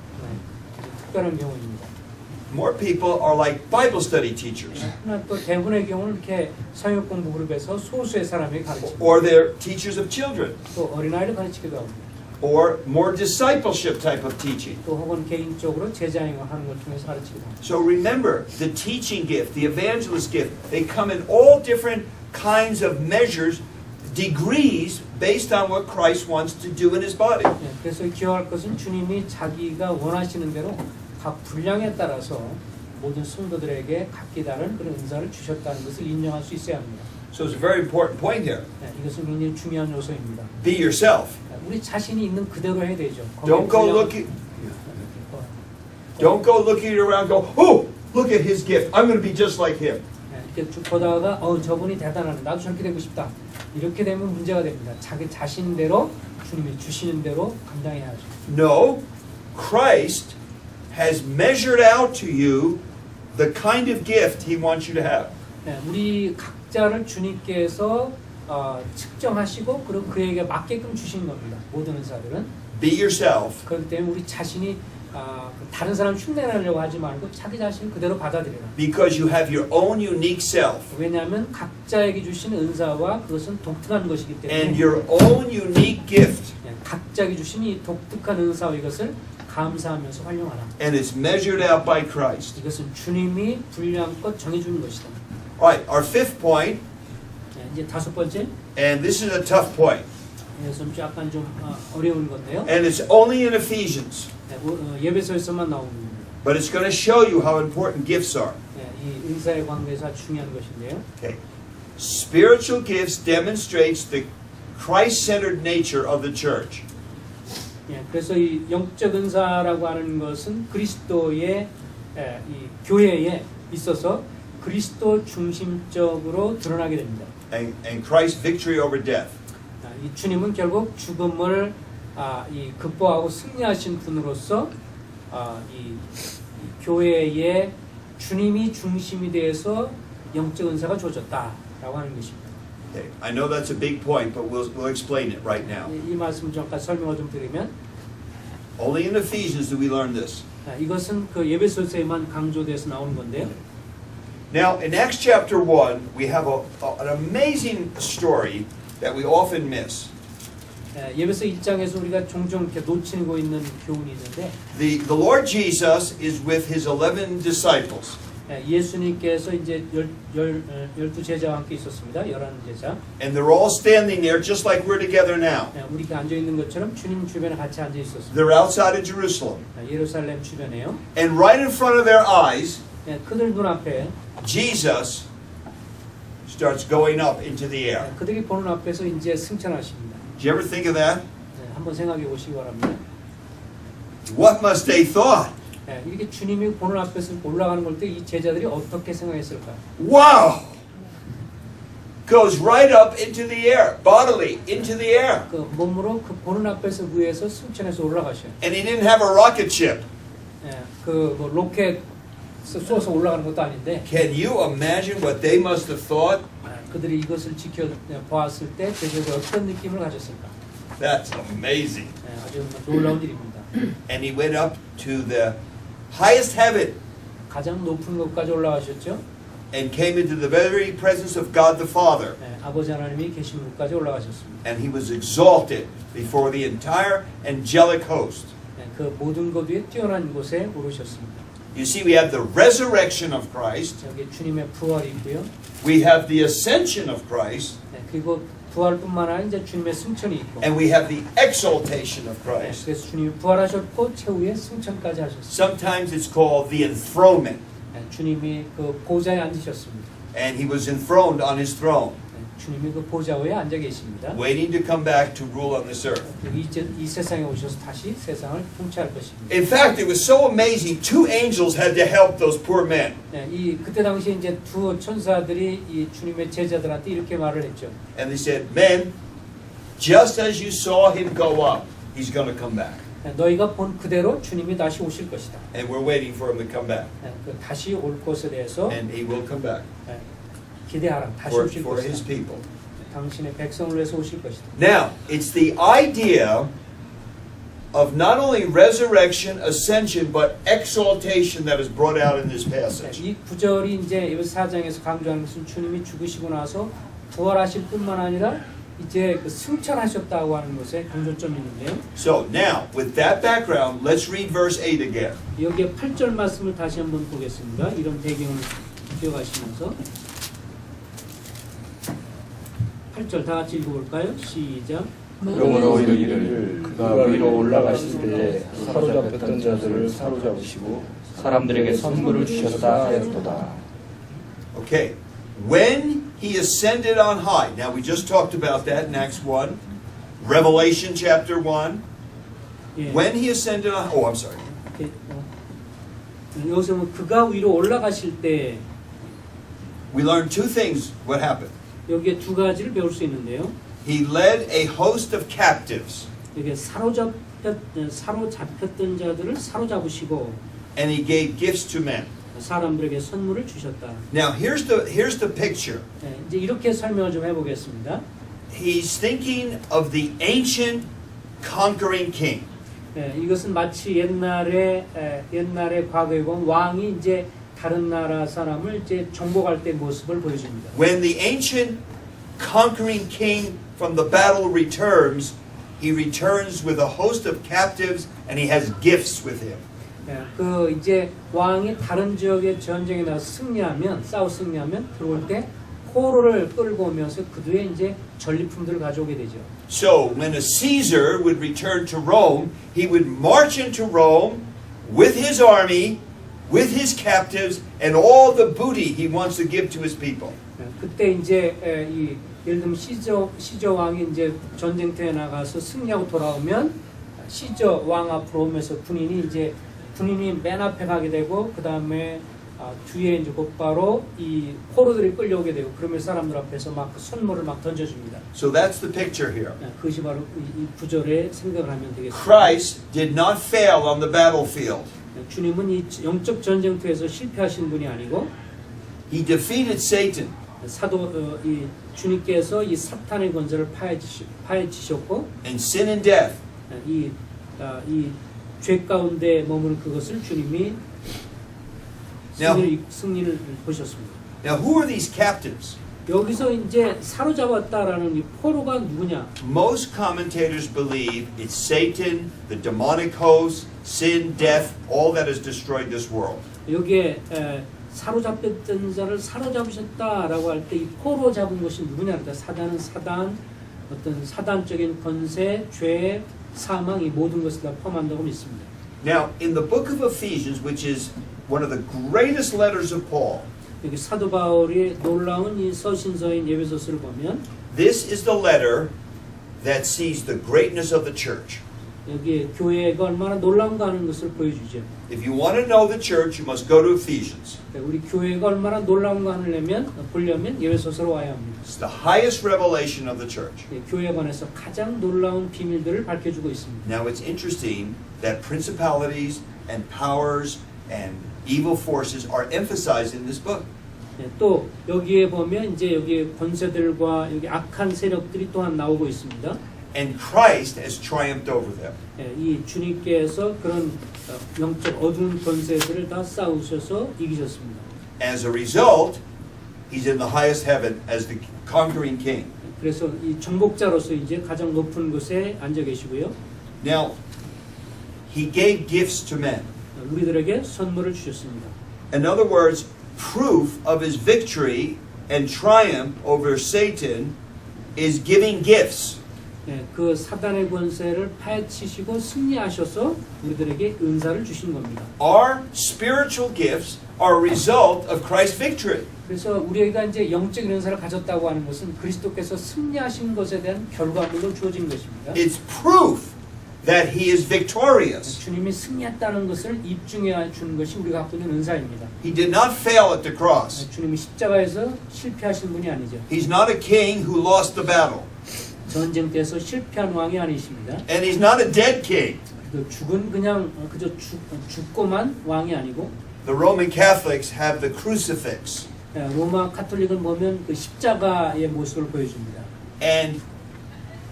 Speaker 2: 특별한 경우입니다.
Speaker 1: More people are like Bible study teachers.
Speaker 2: 그러나 또 대부분의 경우는 이렇게 성역 공부 그룹에서 소수의 사람에게 가르칩니다.
Speaker 1: Or they're teachers of children.
Speaker 2: 또 어린아이를 가르치기도 하고.
Speaker 1: Or more discipleship type of teaching.
Speaker 2: 또 혹은 개인적으로 제자행을 하는 걸 통해서 가르치기도 합니다.
Speaker 1: So remember, the teaching gift, the evangelist gift, they come in all different kinds of measures, degrees, based on what Christ wants to do in his body.
Speaker 2: 그래서 기억할 것은 주님이 자기가 원하시는 대로 각 분량에 따라서 모든 성도들에게 각기 다른 그런 은사를 주셨다는 것을 인정할 수 있어야 합니다.
Speaker 1: So it's a very important point here.
Speaker 2: 이것은 굉장히 중요한 요소입니다.
Speaker 1: Be yourself.
Speaker 2: 우리 자신이 있는 그대로 해야 되죠.
Speaker 1: Don't go looking. Don't go looking around. Go, oh, look at his gift. I'm going to be just like him.
Speaker 2: 이렇게 쭉 보다가 저분이 대단하네. 나도 저렇게 되고 싶다. 이렇게 되면 문제가 됩니다. 자기 자신대로 주님이 주시는 대로 감당해야죠.
Speaker 1: No, Christ has measured out to you the kind of gift He wants you to have.
Speaker 2: 우리 각자를 주님께서 측정하시고 그리고 그에게 맞게끔 주신 겁니다. 모든 은사들은.
Speaker 1: Be yourself.
Speaker 2: 그렇기 때문에 우리 자신이 다른 사람 흉내내려고 하지 말고 자기 자신을 그대로 받아들여라.
Speaker 1: Because you have your own unique self.
Speaker 2: 왜냐하면 각자에게 주신 은사와 그것은 독특한 것이기 때문에
Speaker 1: And your own unique gift.
Speaker 2: 각자에게 주신 이 독특한 은사와 이것을 감사하면서 활용하라.
Speaker 1: And it's measured out by Christ.
Speaker 2: 이것은 주님이 분량껏 정해주는 것이다.
Speaker 1: Alright, our fifth point,
Speaker 2: 이제 다섯 번째,
Speaker 1: and this is a tough point,
Speaker 2: 좀 약간 좀 어려운 건데요.
Speaker 1: and it's only in Ephesians,
Speaker 2: 예배서에서만 나오는 겁니다.
Speaker 1: but it's going to show you how important gifts are.
Speaker 2: 이 은사에 관계해서 중요한 것인데요.
Speaker 1: Okay. Spiritual gifts demonstrates the Christ-centered nature of the church.
Speaker 2: 그래서 이 영적 은사라고 하는 것은 그리스도의 이 교회에 있어서 그리스도 중심적으로 드러나게 됩니다.
Speaker 1: And Christ's victory over death.
Speaker 2: 이 주님은 결국 죽음을 이 극복하고 승리하신 분으로서 이 교회의 주님이 중심이 되어서 영적 은사가 주어졌다라고 하는 것입니다.
Speaker 1: Okay. I know that's a big point, but we'll explain it right now.
Speaker 2: 이 말씀 좀 아까 설명을 좀 드리면
Speaker 1: Only in Ephesians do we learn this.
Speaker 2: 이것은 그 예배소서에만 강조돼서 나오는 건데요.
Speaker 1: Now, in Acts chapter 1, we have an amazing story that we often miss.
Speaker 2: 예배서 1장에서 우리가 종종 이렇게 놓치고 있는 교훈이 있는데
Speaker 1: The Lord Jesus is with his 11 disciples.
Speaker 2: 예수님께서 이제 12제자와 함께 있었습니다. 11제자.
Speaker 1: And they're all standing there just like we're together now.
Speaker 2: 우리가 앉아 있는 것처럼 주님 주변에 같이 앉아 있었습니다.
Speaker 1: They're outside of Jerusalem.
Speaker 2: 예루살렘 주변에요.
Speaker 1: And right in front of their eyes,
Speaker 2: 그들 눈앞에
Speaker 1: Jesus starts going up into the air.
Speaker 2: 그들이 보는 앞에서 이제 승천하십니다.
Speaker 1: Did you ever think of that?
Speaker 2: 한번 생각해 보시기 바랍니다.
Speaker 1: What must they thought?
Speaker 2: 이렇게 주님이 보는 앞에서 올라가는 걸 때 이 제자들이 어떻게 생각했을까?
Speaker 1: Wow! Goes right up into the air, bodily, into the air.
Speaker 2: 그 몸으로 그 보는 앞에서 위에서 승천해서 올라가셔요.
Speaker 1: And he didn't have a rocket ship.
Speaker 2: 그 로켓 쏘서 올라가는 것도 아닌데.
Speaker 1: Can you imagine what they must have thought?
Speaker 2: 그들이 이것을 지켜 보았을 때 제자들이 어떤 느낌을 가졌을까?
Speaker 1: That's amazing.
Speaker 2: 아주 놀라운 일입니다.
Speaker 1: And he went up to the highest heaven
Speaker 2: 가장 높은 곳까지 올라가셨죠.
Speaker 1: and came into the very presence of God the Father.
Speaker 2: 아버지 하나님이 계신 곳까지 올라가셨습니다.
Speaker 1: And he was exalted before the entire angelic host.
Speaker 2: 그 모든 것 위에 뛰어난 곳에 오르셨습니다.
Speaker 1: You see, we have the resurrection of Christ,
Speaker 2: 여기 주님의 부활이 있고요.
Speaker 1: we have the ascension of Christ,
Speaker 2: 네, 그리고 부활뿐만 아니라 이제 주님의 승천이 있고.
Speaker 1: and we have the exaltation of
Speaker 2: 네,
Speaker 1: Christ.
Speaker 2: 그래서 주님이 부활하셨고 최후에 승천까지 하셨습니다.
Speaker 1: Sometimes it's called the enthronement,
Speaker 2: 네, 주님이 그 보좌에 앉으셨습니다.
Speaker 1: and he was enthroned on his throne,
Speaker 2: 네, 주님이 그 보좌 위에 앉아 계십니다.
Speaker 1: waiting to come back to rule on this earth.
Speaker 2: 그리고 이제 이 세상에 오셔서 다시 세상을 통치할 것입니다.
Speaker 1: In fact, it was so amazing, 2 angels had to help those poor men.
Speaker 2: 네, 이 그때 당시에 이제 두 천사들이 이 주님의 제자들한테 이렇게 말을 했죠.
Speaker 1: And they said, men, just as you saw him go up, he's going to come back.
Speaker 2: 네, 너희가 본 그대로 주님이 다시 오실 것이다.
Speaker 1: And we're waiting for him to come back.
Speaker 2: 네, 그 다시 올 것에 대해서
Speaker 1: And he will come back
Speaker 2: 네, 기대하라. 다시
Speaker 1: for,
Speaker 2: 오실
Speaker 1: for his
Speaker 2: 것이다.
Speaker 1: people.
Speaker 2: 당신의 백성을 위해서 오실 것이다.
Speaker 1: Now, it's the idea of not only resurrection, ascension, but exaltation that is brought out in this
Speaker 2: 네,
Speaker 1: passage.
Speaker 2: 이 구절이 이제 이 4장에서 강조하는 것은 주님이 죽으시고 나서 부활하실 뿐만 아니라 이제 그 승천하셨다고 하는 것에 강조점이 있는데요.
Speaker 1: So now, with that background, let's read verse 8 again.
Speaker 2: 여기에 8절 말씀을 다시 한번 보겠습니다. 이런 배경을 기억하시면서 8절 다 같이 읽어볼까요? 시작.
Speaker 5: 그러므로 이르기를 그가 위로 올라가실 때에 사로잡혔던 자들을 사로잡으시고 사람들에게 선물을 주셨다 하였도다.
Speaker 1: Okay. When he ascended on high. Now, we just talked about that in Acts 1. Revelation chapter 1.
Speaker 2: 예.
Speaker 1: When he ascended on... Oh, I'm sorry.
Speaker 2: 예, 여기서 뭐 그가 위로 올라가실 때
Speaker 1: We learned 2 things what happened.
Speaker 2: 여기에 두 가지를 배울 수 있는데요.
Speaker 1: He led a host of captives,
Speaker 2: 여기에 사로잡혔던 자들을 사로잡으시고
Speaker 1: and he gave gifts to men.
Speaker 2: 사람들에게 선물을 주셨다.
Speaker 1: Now, here's the picture.
Speaker 2: 네, 이제 이렇게 설명을 좀 해보겠습니다.
Speaker 1: He's thinking of the ancient conquering king.
Speaker 2: 네, 이것은 마치 옛날에 과거에 본 왕이 이제 다른 나라 사람을 이제 정복할 때 모습을 보여줍니다.
Speaker 1: When the ancient conquering king from the battle returns, he returns with a host of captives and he has gifts with him.
Speaker 2: 네, 그 이제 왕이 다른 지역의 전쟁에 나서 승리하면 들어올 때 포로를 끌고 오면서 그 뒤에 이제 전리품들을 가져오게 되죠.
Speaker 1: So when a Caesar would return to Rome, he would march into Rome with his army, with his captives, and all the booty he wants to give to his people.
Speaker 2: 네, 그때 이제 이 예를 들면 시저 왕이 이제 전쟁터에 나가서 승리하고 돌아오면 시저 왕 앞으로 오면서 군인이 맨 앞에 가게 되고 그 다음에 뒤에 이제 곧바로 이 포로들이 끌려오게 되고 그러면 사람들 앞에서 막 그 선물을 막 던져줍니다.
Speaker 1: So that's the picture here.
Speaker 2: 네, 그것이 바로 이 구절에 생각을 하면 되겠습니다.
Speaker 1: Christ did not fail on the battlefield.
Speaker 2: 네, 주님은 이 영적 전쟁터에서 실패하신 분이 아니고
Speaker 1: He defeated Satan.
Speaker 2: 이 주님께서 이 사탄의 권세를 파헤치셨고
Speaker 1: And sin and death.
Speaker 2: 이 죄 가운데 머무는 그것을 주님이 승리를 보셨습니다.
Speaker 1: Now, who are these captives?
Speaker 2: 여기서 이제 사로잡았다라는 이 포로가 누구냐?
Speaker 1: Most commentators believe it's Satan, the demonic host, sin, death, all that has destroyed this world.
Speaker 2: 여기에 사로잡혔던 자를 사로잡으셨다라고 할 때 이 포로 잡은 것이 누구냐? 사단은 어떤 사단적인 권세, 죄, 사망 이 모든 것을 다 포함한다고 믿습니다.
Speaker 1: Now, in the book of Ephesians, which is one of the greatest letters of Paul,
Speaker 2: 여기 사도 바울이 놀라운 이 서신서인 에베소서를 보면
Speaker 1: this is the letter that sees the greatness of the church.
Speaker 2: 여기 교회가 얼마나 놀라운가 하는 것을 보여주죠.
Speaker 1: If you want to know the church, you must go to Ephesians.
Speaker 2: 우리 교회가 얼마나 놀라운가 보려면 에베소서로 와야 합니다.
Speaker 1: It's the highest revelation of the church.
Speaker 2: 교회에 관해서 가장 놀라운 비밀들을 밝혀주고 있습니다.
Speaker 1: Now, it's interesting that principalities and powers and evil forces are emphasized in this book.
Speaker 2: 또 여기에 보면 이제 여기 권세들과 여기 악한 세력들이 또한 나오고 있습니다.
Speaker 1: And Christ has triumphed over them.
Speaker 2: 이 주님께서 그런 영적 어두운 권세들을 다 싸우셔서 이기셨습니다.
Speaker 1: As a result, he's in the highest heaven as the conquering king.
Speaker 2: 그래서 이 정복자로서 이제 가장 높은 곳에 앉아 계시고요.
Speaker 1: Now, he gave gifts to men.
Speaker 2: 우리들에게 선물을 주셨습니다.
Speaker 1: In other words, proof of his victory and triumph over Satan is giving gifts.
Speaker 2: 예, 그 사단의 권세를 파헤치시고 승리하셔서 우리들에게 은사를 주신 겁니다.
Speaker 1: Our spiritual gifts are a result of Christ's victory.
Speaker 2: 그래서 우리가 이제 영적인 은사를 가졌다고 하는 것은 그리스도께서 승리하신 것에 대한 결과물로 주어진 것입니다.
Speaker 1: It's proof that he is victorious.
Speaker 2: 주님이 승리했다는 것을 입증해 주는 것이 우리가 갖고 있는 은사입니다.
Speaker 1: He did not fail at the cross.
Speaker 2: 주님이 십자가에서 실패하신 분이 아니죠.
Speaker 1: He's not a king who lost the battle.
Speaker 2: 전쟁때에서 실패한 왕이 아니십니다.
Speaker 1: And he's not a dead king.
Speaker 2: 그 죽은 그냥 그저 죽고만 왕이 아니고
Speaker 1: The Roman Catholics have the crucifix.
Speaker 2: 로마 카톨릭을 보면 그 십자가의 모습을 보여줍니다.
Speaker 1: And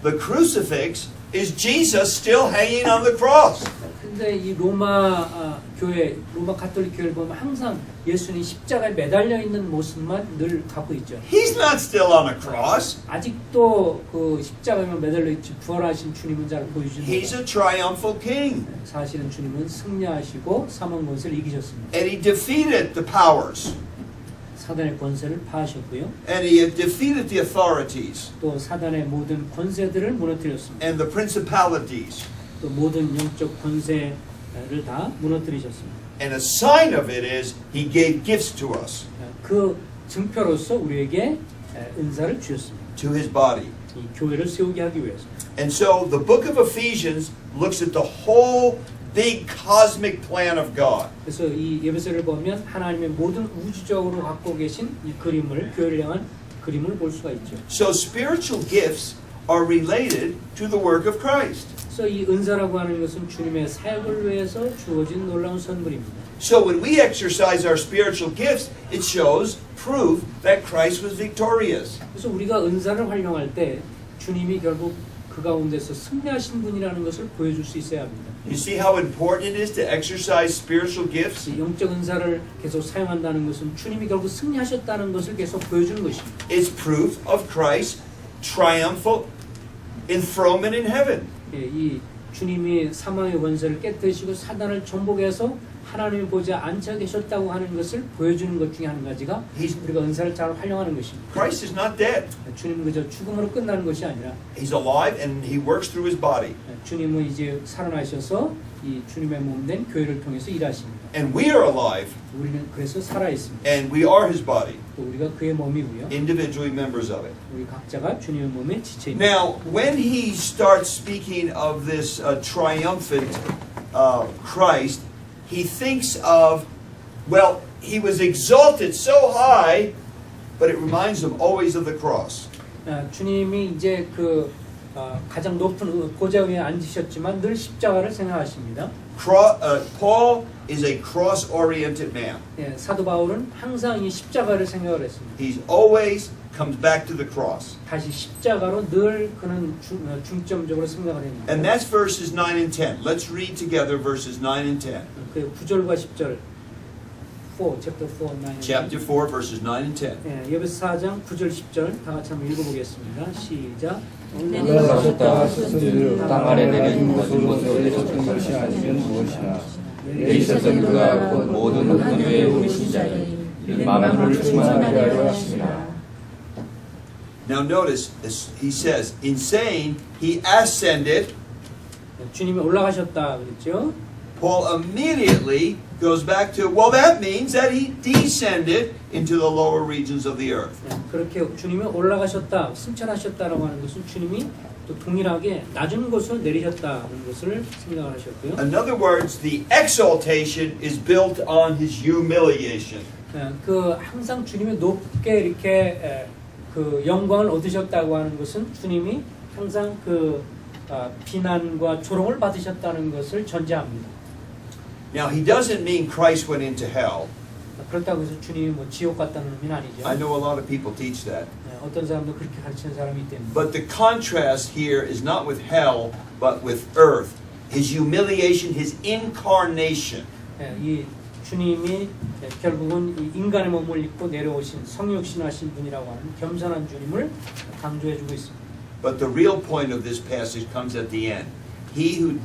Speaker 1: the crucifix is Jesus still hanging on the cross.
Speaker 2: 근데 이 로마 교회, 로마 카톨릭 교회를 보면 항상 예수님이 십자가에 매달려 있는 모습만 늘 갖고 있죠.
Speaker 1: He's not still on a cross.
Speaker 2: 아직도 그 십자가에 매달려 있지 부활하신 주님은 잘 보여주는
Speaker 1: He's
Speaker 2: 거예요.
Speaker 1: a triumphal king.
Speaker 2: 사실은 주님은 승리하시고 사망 권세를 이기셨습니다.
Speaker 1: And he defeated the powers.
Speaker 2: 사단의 권세를 파하셨고요.
Speaker 1: And he had defeated the authorities
Speaker 2: 또 사단의 모든 권세들을 무너뜨렸습니다.
Speaker 1: and the principalities.
Speaker 2: 또 모든 영적 권세를 다 무너뜨리셨습니다.
Speaker 1: And a sign of it is he gave gifts to us,
Speaker 2: 그 증표로서 우리에게 은사를 주셨습니다.
Speaker 1: to his body.
Speaker 2: 이 교회를 세우게 하기 위해서.
Speaker 1: And so the book of Ephesians looks at the whole big cosmic plan of God.
Speaker 2: 그래서 이 에베소를 보면 하나님의 모든 우주적으로 갖고 계신 이 그림을 교회를 향한 그림을 볼 수가 있죠.
Speaker 1: So spiritual gifts are related to the work of Christ.
Speaker 2: 그래서 이 은사라고 하는 것은 주님의 사역을 위해서 주어진 놀라운 선물입니다.
Speaker 1: So when we exercise our spiritual gifts, it shows proof that Christ was victorious.
Speaker 2: 그래서 우리가 은사를 활용할 때 주님이 결국 그 가운데서 승리하신 분이라는 것을 보여줄 수 있어야 합니다.
Speaker 1: You see how important it is to exercise spiritual gifts?
Speaker 2: 이 영적 은사를 계속 사용한다는 것은 주님이 결국 승리하셨다는 것을 계속 보여주는 것입니다.
Speaker 1: It's proof of Christ's triumphal enthronement in heaven.
Speaker 2: 예, 이 주님이 사망의 권세를 깨뜨리시고 사단을 정복해서 하나님의 보좌에 앉아 계셨다고 하는 것을 보여주는 것 중에 한 가지가 우리가 은사를 잘 활용하는 것입니다.
Speaker 1: Christ is not dead.
Speaker 2: 주님은 그저 죽음으로 끝나는 것이 아니라
Speaker 1: He's alive and he works through his body.
Speaker 2: 주님은 이제 살아나셔서 이 주님의 몸된 교회를 통해서 일하십니다.
Speaker 1: And we are alive
Speaker 2: 우리는 그래서 살아 있습니다.
Speaker 1: and we are his body,
Speaker 2: 또 우리가 그의 몸이고요.
Speaker 1: individually members of it.
Speaker 2: 우리 각자가 주님의 몸의 지체입니다.
Speaker 1: Now, when he starts speaking of this triumphant Christ, he thinks of, well, he was exalted so high, but it reminds him always of the cross.
Speaker 2: 주님이 이제 그 가장 높은 보좌 위에 앉으셨지만 늘 십자가를 생각하십니다.
Speaker 1: Paul is a cross-oriented man.
Speaker 2: 예, 사도 바울은 항상 이 십자가를 생각을 했습니다.
Speaker 1: He always comes back to the cross.
Speaker 2: 다시 십자가로 늘 그는 중점적으로 생각을 했습니다.
Speaker 1: And that's verses 9 and 10. Let's read together verses 9 and 10.
Speaker 2: 그 9절과 10절. 4, chapter 4, 9.
Speaker 1: Chapter 4, verses 9 and 10.
Speaker 2: 예, 에베소 4장 9절 10절 다 같이 한번 읽어보겠습니다. 시작.
Speaker 3: 올라가셨다 하셨으니 땅 아래 내린 모든 것을 내셨던 것이 아니면 무엇이나 내리셨던 그가 곧 모든 하늘에 오르신 자니 만물을 충만하게 하려 하시니라.
Speaker 1: Now notice, he says, in saying he ascended,
Speaker 2: 주님이 올라가셨다 그랬죠.
Speaker 1: Paul immediately goes back to, well, that means that he descended into the lower regions of the earth.
Speaker 2: 그렇게 주님이 올라가셨다, 승천하셨다라고 하는 것은 주님이 또 동일하게 낮은 곳으로 내리셨다는 것을 생각을 하셨고요.
Speaker 1: In other words, the exaltation is built on his humiliation.
Speaker 2: 그 항상 주님이 높게 이렇게 그 영광을 얻으셨다고 하는 것은 주님이 항상 그 비난과 조롱을 받으셨다는 것을 전제합니다.
Speaker 1: Now, he doesn't mean Christ went into hell.
Speaker 2: 그렇다고 해서 주님이 뭐 지옥 갔다는 의미는 아니죠.
Speaker 1: I know a lot of people teach that.
Speaker 2: 어떤 사람도 그렇게 가르치는 사람이 있답니다.
Speaker 1: But the contrast here is not with hell, but with earth. His humiliation, his incarnation.
Speaker 2: 이 주님이 결국은 이 인간의 몸을 입고 내려오신 성육신하신 분이라고 하는 겸손한 주님을 강조해주고 있습니다.
Speaker 1: But the real point of this passage comes at the end. He who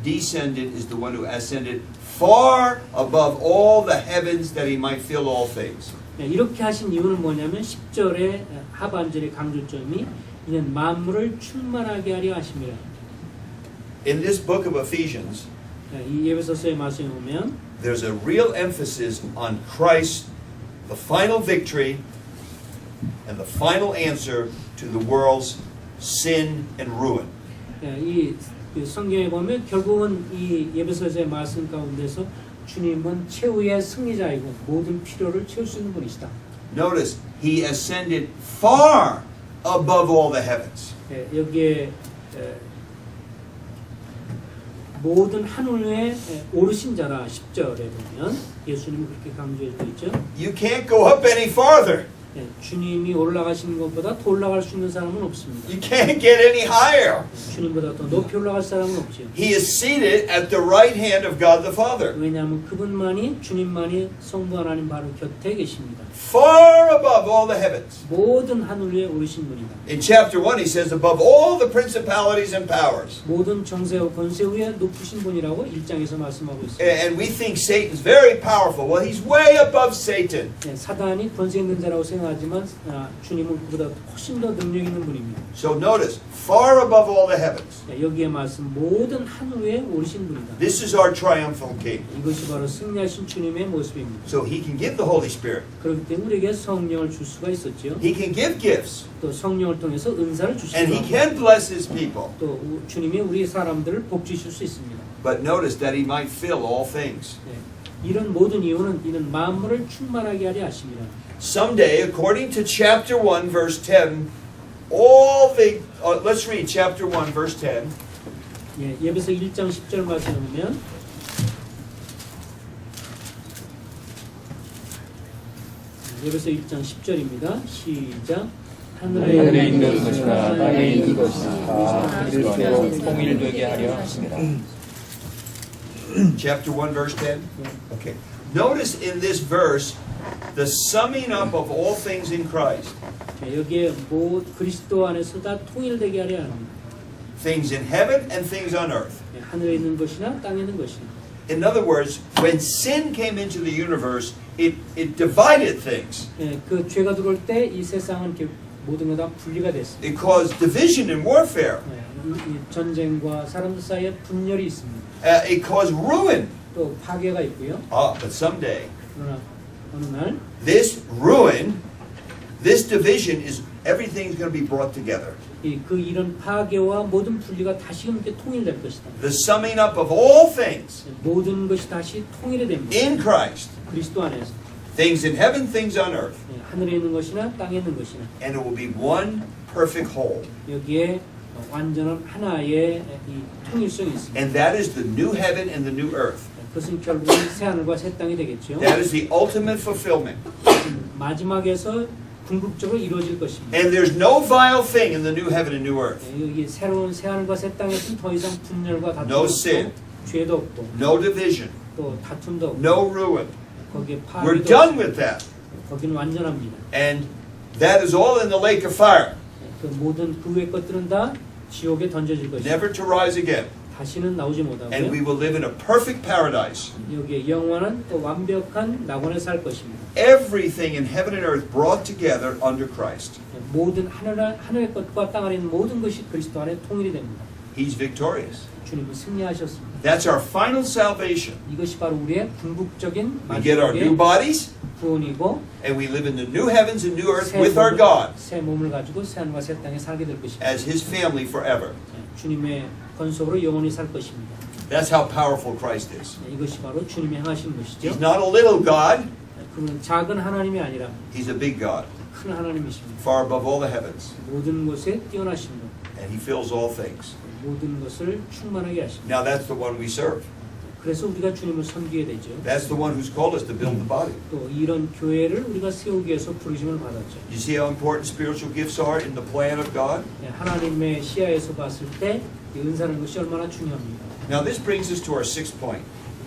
Speaker 1: descended is the one who ascended far above all the heavens that he might fill all things.
Speaker 2: 이렇게 하신 이유는 뭐냐면 10절의 하반절의 강조점이 이는 만물을 충만하게 하려 하심이라.
Speaker 1: In this book of Ephesians,
Speaker 2: 이 에베소서의 말씀에 보면
Speaker 1: there's a real emphasis on Christ, the final victory, and the final answer to the world's sin and ruin.
Speaker 2: 이 성경에 보면 결국은 이 에베소서의 말씀 가운데서 주님은 최후의 승리자이고 모든 필요를 채울 수 있는 분이시다.
Speaker 1: Notice, he ascended far above all the heavens.
Speaker 2: 여기에 모든 하늘 위에 오르신 자라 10절에 보면 예수님이 그렇게 강조해주고 있죠.
Speaker 1: You can't go up any farther.
Speaker 2: 주님이 올라가시는 것보다 더 올라갈 수 있는 사람은 없습니다.
Speaker 1: You can't get any higher.
Speaker 2: 주님보다 더 높이 올라갈 사람은 없지요.
Speaker 1: He is seated at the right hand of God the Father.
Speaker 2: 왜냐하면 그분만이 주님만이 성부 하나님 바로 곁에 계십니다.
Speaker 1: Far above all the heavens.
Speaker 2: 모든 하늘 위에 오르신 분이다.
Speaker 1: In chapter 1 he says above all the principalities and powers.
Speaker 2: 모든 정세와 권세 위에 높으신 분이라고 1장에서 말씀하고 있습니다.
Speaker 1: And we think Satan's very powerful. Well, he's way above Satan.
Speaker 2: 사단이 권세 있는 자라고 생각하지만 주님은 그보다 훨씬 더 능력 있는 분입니다.
Speaker 1: So notice, far above all the heavens.
Speaker 2: 여기에 말씀 모든 하늘 위에 오르신 분이다.
Speaker 1: This is our triumphant King.
Speaker 2: 이것이 바로 승리하신 주님의 모습입니다.
Speaker 1: So he can give the Holy Spirit.
Speaker 2: 그렇기 때문에 우리에게 성령을 줄 수가 있었죠.
Speaker 1: He can give gifts.
Speaker 2: 또 성령을 통해서 은사를 주시고
Speaker 1: And he can bless his people.
Speaker 2: 또 주님이 우리 사람들을 복 주실 수 있습니다.
Speaker 1: But notice that he might fill all things.
Speaker 2: 이런 모든 이유는 이는 만물을 충만하게 하려 하심이라.
Speaker 1: Someday, according to chapter 1, verse 10, all the... let's read chapter 1, verse 10.
Speaker 2: 예배서 1장 10절 말씀을 보면 예배서 1장 10절입니다. 시작.
Speaker 5: 하늘에 있는 것이나 땅에 있는 것이나 다 그리스도 안에서 통일되게 하려 하십니다.
Speaker 1: Chapter 1, verse 10. Okay. Notice in this verse the summing up of all things in Christ.
Speaker 2: 여기에 그리스도 안에서 다 통일되게 하려 합니다.
Speaker 1: Things in heaven and things on earth.
Speaker 2: 하늘에 있는 것이나 땅에 있는 것이나.
Speaker 1: In other words, when sin came into the universe, it divided things.
Speaker 2: 그 죄가 들어올 때 이 세상은 모든 게 다 분리가 됐습니다.
Speaker 1: It caused division and warfare.
Speaker 2: 이 전쟁과 사람들 사이에 분열이 있습니다.
Speaker 1: It caused ruin.
Speaker 2: 또 파괴가 있고요.
Speaker 1: But someday,
Speaker 2: 그러나 어느 날
Speaker 1: this ruin, this division is everything's going to be brought together.
Speaker 2: 그 이런 파괴와 모든 분리가 다시 함께 통일될 것이다.
Speaker 1: The summing up of all things
Speaker 2: 모든 것이 다시 통일이 됩니다.
Speaker 1: in Christ.
Speaker 2: 그리스도 안에서
Speaker 1: Things in heaven, things on earth.
Speaker 2: 하늘에 있는 것이나 땅에 있는 것이나
Speaker 1: And it will be one perfect whole.
Speaker 2: 여기에 완전한 하나의 이 통일성이 있습니다.
Speaker 1: And that is the new heaven and the new earth.
Speaker 2: 그것은 결국은 새 하늘과 새 땅이 되겠죠.
Speaker 1: That is the ultimate fulfillment.
Speaker 2: 마지막에서 궁극적으로 이루어질 것입니다.
Speaker 1: And there's no vile thing in the new heaven and new earth.
Speaker 2: 여기 새로운 새 하늘과 새 땅에서는 더 이상 분열과 다툼도
Speaker 1: No
Speaker 2: 없고
Speaker 1: sin.
Speaker 2: 죄도 없고
Speaker 1: No division.
Speaker 2: 또 다툼도 없고
Speaker 1: No ruin.
Speaker 2: 거기에
Speaker 1: We're
Speaker 2: 파괴도
Speaker 1: done
Speaker 2: 없고
Speaker 1: with that.
Speaker 2: 거기는 완전합니다.
Speaker 1: And that is all in the lake of fire.
Speaker 2: 그 모든 그 외의 것들은 다 지옥에 던져질 것입니다.
Speaker 1: Never to rise again.
Speaker 2: 다시는 나오지 못하고요.
Speaker 1: And we will live in a perfect paradise.
Speaker 2: 여기에 영원한 또 완벽한 낙원에 살 것입니다.
Speaker 1: Everything in heaven and earth brought together under Christ.
Speaker 2: 모든 하늘의 것과 땅 안에 있는 모든 것이 그리스도 안에 통일이 됩니다.
Speaker 1: He's victorious.
Speaker 2: 주님은 승리하셨습니다.
Speaker 1: That's our final salvation.
Speaker 2: 이것이 바로 우리의 궁극적인
Speaker 1: We get our new
Speaker 2: 마지막의
Speaker 1: bodies,
Speaker 2: 구원이고
Speaker 1: and we live in the new heavens and new earth with our God
Speaker 2: 새 몸을 가지고 새 하늘과 새 땅에 살게 될 것입니다.
Speaker 1: as His family forever.
Speaker 2: 주님의 건속으로 영원히 살 것입니다.
Speaker 1: That's how powerful Christ is.
Speaker 2: 이것이 바로 주님이 행하신 것이죠.
Speaker 1: He's not a little God,
Speaker 2: 그는 작은 하나님이 아니라
Speaker 1: He's a big God,
Speaker 2: 큰 하나님이십니다.
Speaker 1: far above all the heavens.
Speaker 2: 모든 것에 뛰어나신 분,
Speaker 1: And He fills all things.
Speaker 2: 모든 것을 충만하게 하십니다.
Speaker 1: Now that's the one we serve.
Speaker 2: 그래서 우리가 주님을 섬기게 되죠.
Speaker 1: That's the one who's called us to build the body.
Speaker 2: 또 이런 교회를 우리가 세우기 위해서 부르심을 받았죠.
Speaker 1: You see how important spiritual gifts are in the plan of God?
Speaker 2: 하나님의 시야에서 봤을 때 이 은사라는 것이 얼마나 중요합니다.
Speaker 1: Now this brings us to our sixth point.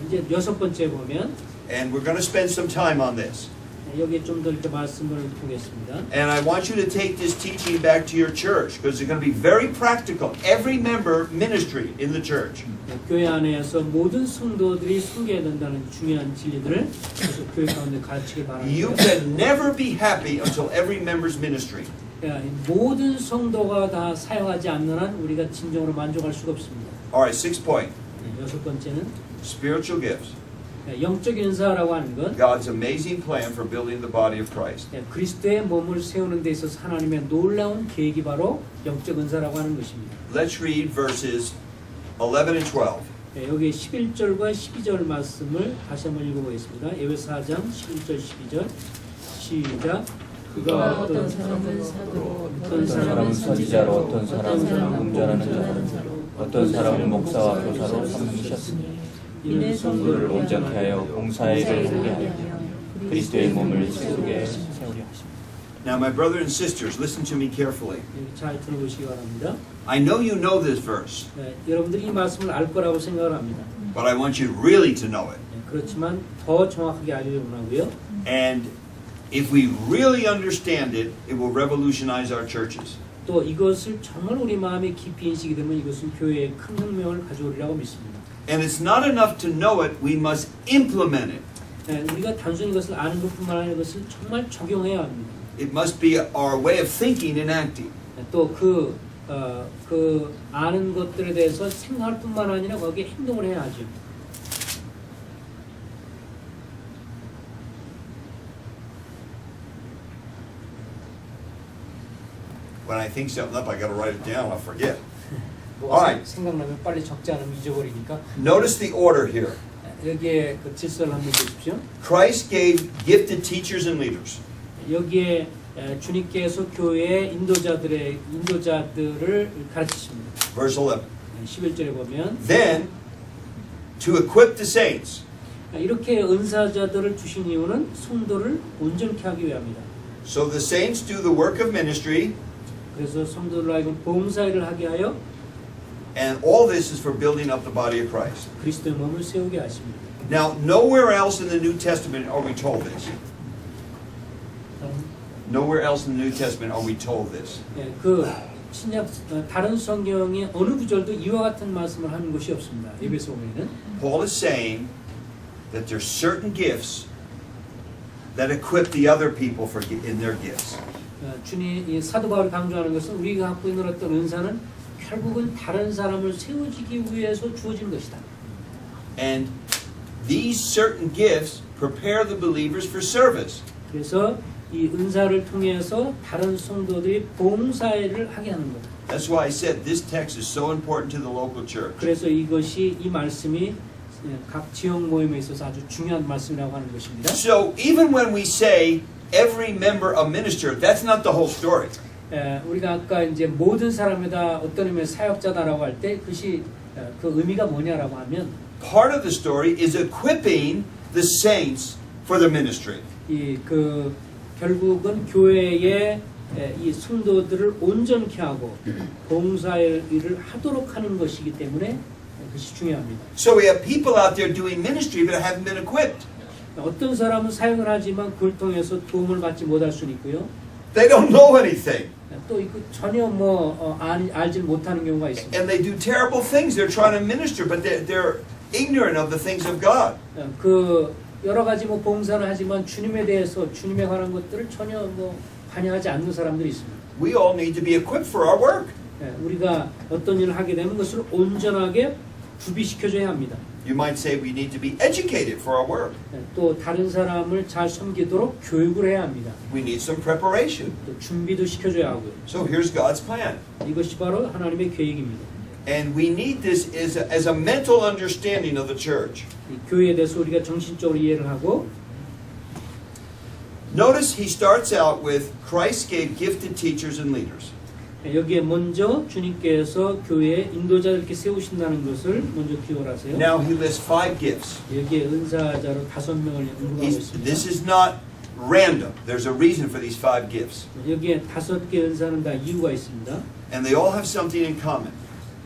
Speaker 2: 이제 여섯 번째 보면
Speaker 1: And we're going to spend some time on this.
Speaker 2: 여기에 좀 더 이렇게 말씀을 보겠습니다.
Speaker 1: And I want you to take this teaching back to your church because it's going to be very practical. Every member ministry in the church.
Speaker 2: 교회 안에서 모든 성도들이 섬겨야 된다는 중요한 진리들을 계속 교회 가운데 가르치길
Speaker 1: You
Speaker 2: 바랍니다.
Speaker 1: can never be happy until every member's ministry.
Speaker 2: 모든 성도가 다 사용하지 않는 한 우리가 진정으로 만족할 수가 없습니다.
Speaker 1: All right, 6th point.
Speaker 2: 여섯 번째는
Speaker 1: Spiritual gifts.
Speaker 2: 영적 은사라고 하는 것,
Speaker 1: God's amazing plan for building the body of Christ.
Speaker 2: 그리스도의 몸을 세우는 데 있어서 하나님의 놀라운 계획이 바로 영적 은사라고 하는 것입니다.
Speaker 1: Let's read verses 11 and 12.
Speaker 2: 여기 11절과 12절 말씀을 다시 한번 읽어보겠습니다. 에베소 4장 11절 12절 시작.
Speaker 4: 그가 어떤 사람은 사도로,
Speaker 5: 어떤 사람은 선지자로, 어떤 사람은 금전하는 자로, 어떤 사람은 목사와 교사로 삼으셨으니 이는 성도를 온전케 하여 봉사의 일을 하게 하여 그리스도의 몸을 세우게 세우려 하십니다.
Speaker 1: Now, my brother and sisters, listen to me carefully.
Speaker 2: 여기 잘 들어보시기 바랍니다.
Speaker 1: I know you know this verse,
Speaker 2: 여러분들이 이 말씀을 알 거라고 생각을 합니다.
Speaker 1: but I want you really to know it.
Speaker 2: 그렇지만 더 정확하게 알려고 하고요.
Speaker 1: And if we really understand it, it will revolutionize our churches.
Speaker 2: 또 이것을 정말 우리 마음에 깊이 인식이 되면 이것은 교회에 큰 혁명을 가져오리라고 믿습니다.
Speaker 1: And it's not enough to know it, we must implement it.
Speaker 2: 우리가 단순히 이것을 아는 것뿐만 아니라 이것을 정말 적용해야 합니다.
Speaker 1: It must be our way of thinking and acting.
Speaker 2: 또 그 아는 것들에 대해서 생각할 뿐만 아니라 거기에 행동을 해야 하죠.
Speaker 1: When I think something up, I got to write it down. I'll forget.
Speaker 2: 뭐
Speaker 1: Alright.
Speaker 2: 생각나면 빨리 적지 않으면 잊어버리니까
Speaker 1: Notice the order here.
Speaker 2: 여기에 그 질서를 한번 보십시오.
Speaker 1: Christ gave gifted teachers and leaders.
Speaker 2: 여기에 주님께서 교회의 인도자들을 가르치십니다.
Speaker 1: Verse 11.
Speaker 2: 11절에 보면
Speaker 1: Then, to equip the saints.
Speaker 2: 이렇게 은사자들을 주신 이유는 성도를 온전케 하기 위함이다.
Speaker 1: So the saints do the work of ministry,
Speaker 2: 그래서 성도를 하여금 봉사일을 하게 하여
Speaker 1: and all this is for building up the body of Christ.
Speaker 2: 그리스도의 몸을 세우게 하십니다.
Speaker 1: Now, nowhere else in the New Testament are we told this. Nowhere else in the New Testament are we told this.
Speaker 2: 그 신약 다른 성경의 어느 구절도 이와 같은 말씀을 하는 것이 없습니다. 에베소서에는
Speaker 1: Paul is saying that there's certain gifts that equip the other people for in their gifts.
Speaker 2: 주님 사도 바울이 강조하는 것은 우리가 갖고 있는 어떤 은사는 결국은 다른 사람을 세워지기 위해서 주어진 것이다.
Speaker 1: And these certain gifts prepare the believers for service.
Speaker 2: 그래서 이 은사를 통해서 다른 성도들이 봉사를 하게 하는 것.
Speaker 1: That's why I said this text is so important to the local church.
Speaker 2: 그래서 이것이 이 말씀이 각 지역 모임에 있어서 아주 중요한 말씀이라고 하는 것입니다.
Speaker 1: So even when we say every member a minister, that's not the whole story.
Speaker 2: 우리가 아까 이제 모든 사람에다 어떤 의미의 사역자다라고 할 때 그것이 그 의미가 뭐냐라고 하면
Speaker 1: Part of the story is equipping the saints for the ministry.
Speaker 2: 이 그 결국은 교회에 이 성도들을 온전케 하고 봉사의 일을 하도록 하는 것이기 때문에 그것이 중요합니다.
Speaker 1: So we have people out there doing ministry but haven't been equipped.
Speaker 2: 어떤 사람은 사역을 하지만 그걸 통해서 도움을 받지 못할 수는 있고요.
Speaker 1: They don't know anything.
Speaker 2: 또 이거 전혀 알지 못하는 경우가 있습니다.
Speaker 1: And they do terrible things. They're trying to minister, but they're ignorant of the things of God.
Speaker 2: 그 여러 가지 봉사를 하지만 주님에 대해서 주님에 관한 것들을 전혀 관여하지 않는 사람들이 있습니다.
Speaker 1: We all need to be equipped for our work.
Speaker 2: 우리가 어떤 일을 하게 되면 그것을 온전하게 구비시켜줘야 합니다.
Speaker 1: You might say we need to be educated for our work.
Speaker 2: 또 다른 사람을 잘 섬기도록 교육을 해야 합니다.
Speaker 1: We need some preparation.
Speaker 2: 또 준비도 시켜줘야 하고요.
Speaker 1: So here's God's plan.
Speaker 2: 이것이 바로 하나님의 계획입니다.
Speaker 1: And we need this as a mental understanding of the church.
Speaker 2: 이 교회에 대해서 우리가 정신적으로 이해를 하고
Speaker 1: Notice he starts out with Christ gave gifted teachers and leaders.
Speaker 2: 여기에 먼저 주님께서 교회에 인도자들께 세우신다는 것을 먼저 기억을 하세요.
Speaker 1: Now he lists 5 gifts.
Speaker 2: 여기에 은사자로 5명을 언급하고 있습니다.
Speaker 1: This is not random. There's a reason for these 5 gifts.
Speaker 2: 여기에 5개 은사는 다 이유가 있습니다.
Speaker 1: And they all have something in common.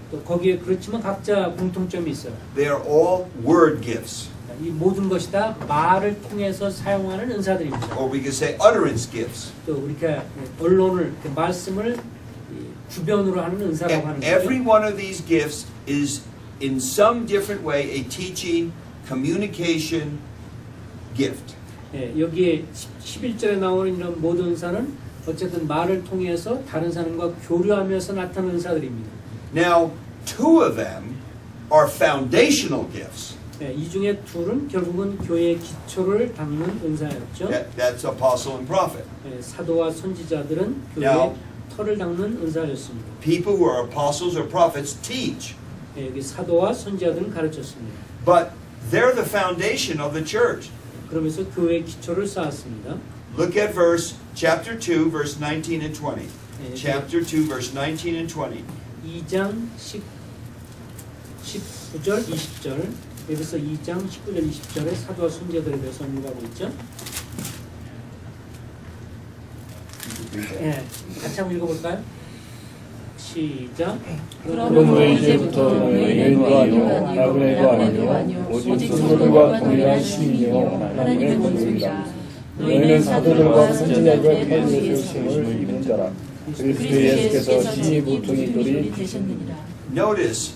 Speaker 2: 또 거기에 그렇지만 각자 공통점이 있어요.
Speaker 1: They are all word gifts.
Speaker 2: 이 모든 것이 다 말을 통해서 사용하는 은사들입니다.
Speaker 1: or we could say utterance gifts.
Speaker 2: 또 이렇게 언론을 이렇게 말씀을 주변으로 하는 은사라고 하는
Speaker 1: And every
Speaker 2: 거죠.
Speaker 1: one of these gifts is in some different way a teaching, communication gift.
Speaker 2: 예, 여기에 11절에 나오는 이런 모든 은사는 어쨌든 말을 통해서 다른 사람과 교류하면서 나타나는 은사들입니다.
Speaker 1: Now, two of them are foundational gifts.
Speaker 2: 예, 이 중에 둘은 결국은 교회의 기초를 닦는 은사였죠.
Speaker 1: That's apostle and prophet.
Speaker 2: 예, 사도와 선지자들은 교회의
Speaker 1: Now,
Speaker 2: 터를 닦는 은사였습니다.
Speaker 1: people who are apostles or prophets teach,
Speaker 2: 예, 여기 사도와 선지자들은 가르쳤습니다.
Speaker 1: but they're the foundation of the church.
Speaker 2: 그러면서 교회의 기초를 쌓았습니다.
Speaker 1: Look at chapter 2, verse 19 and 20. Chapter 2, verse 19 and 20.
Speaker 2: 2장 19절 20절 여기서 2장 19절 20절에 사도와 선지자들에 대해서 언급하고 있죠. 예, 같이 한번 읽어볼까요? 시작.
Speaker 3: 그러므로 이제부터 너희는 아니요 나그네도 아니요 오직 성도들과 동일한 시민이요 하나님의 권속이다. 너희는 사도들과 선지자들의 가운데 세우심을 입은 자라. 그리스도 예수께서 진이 보통이 돌이
Speaker 4: 되셨느니라.
Speaker 1: Notice,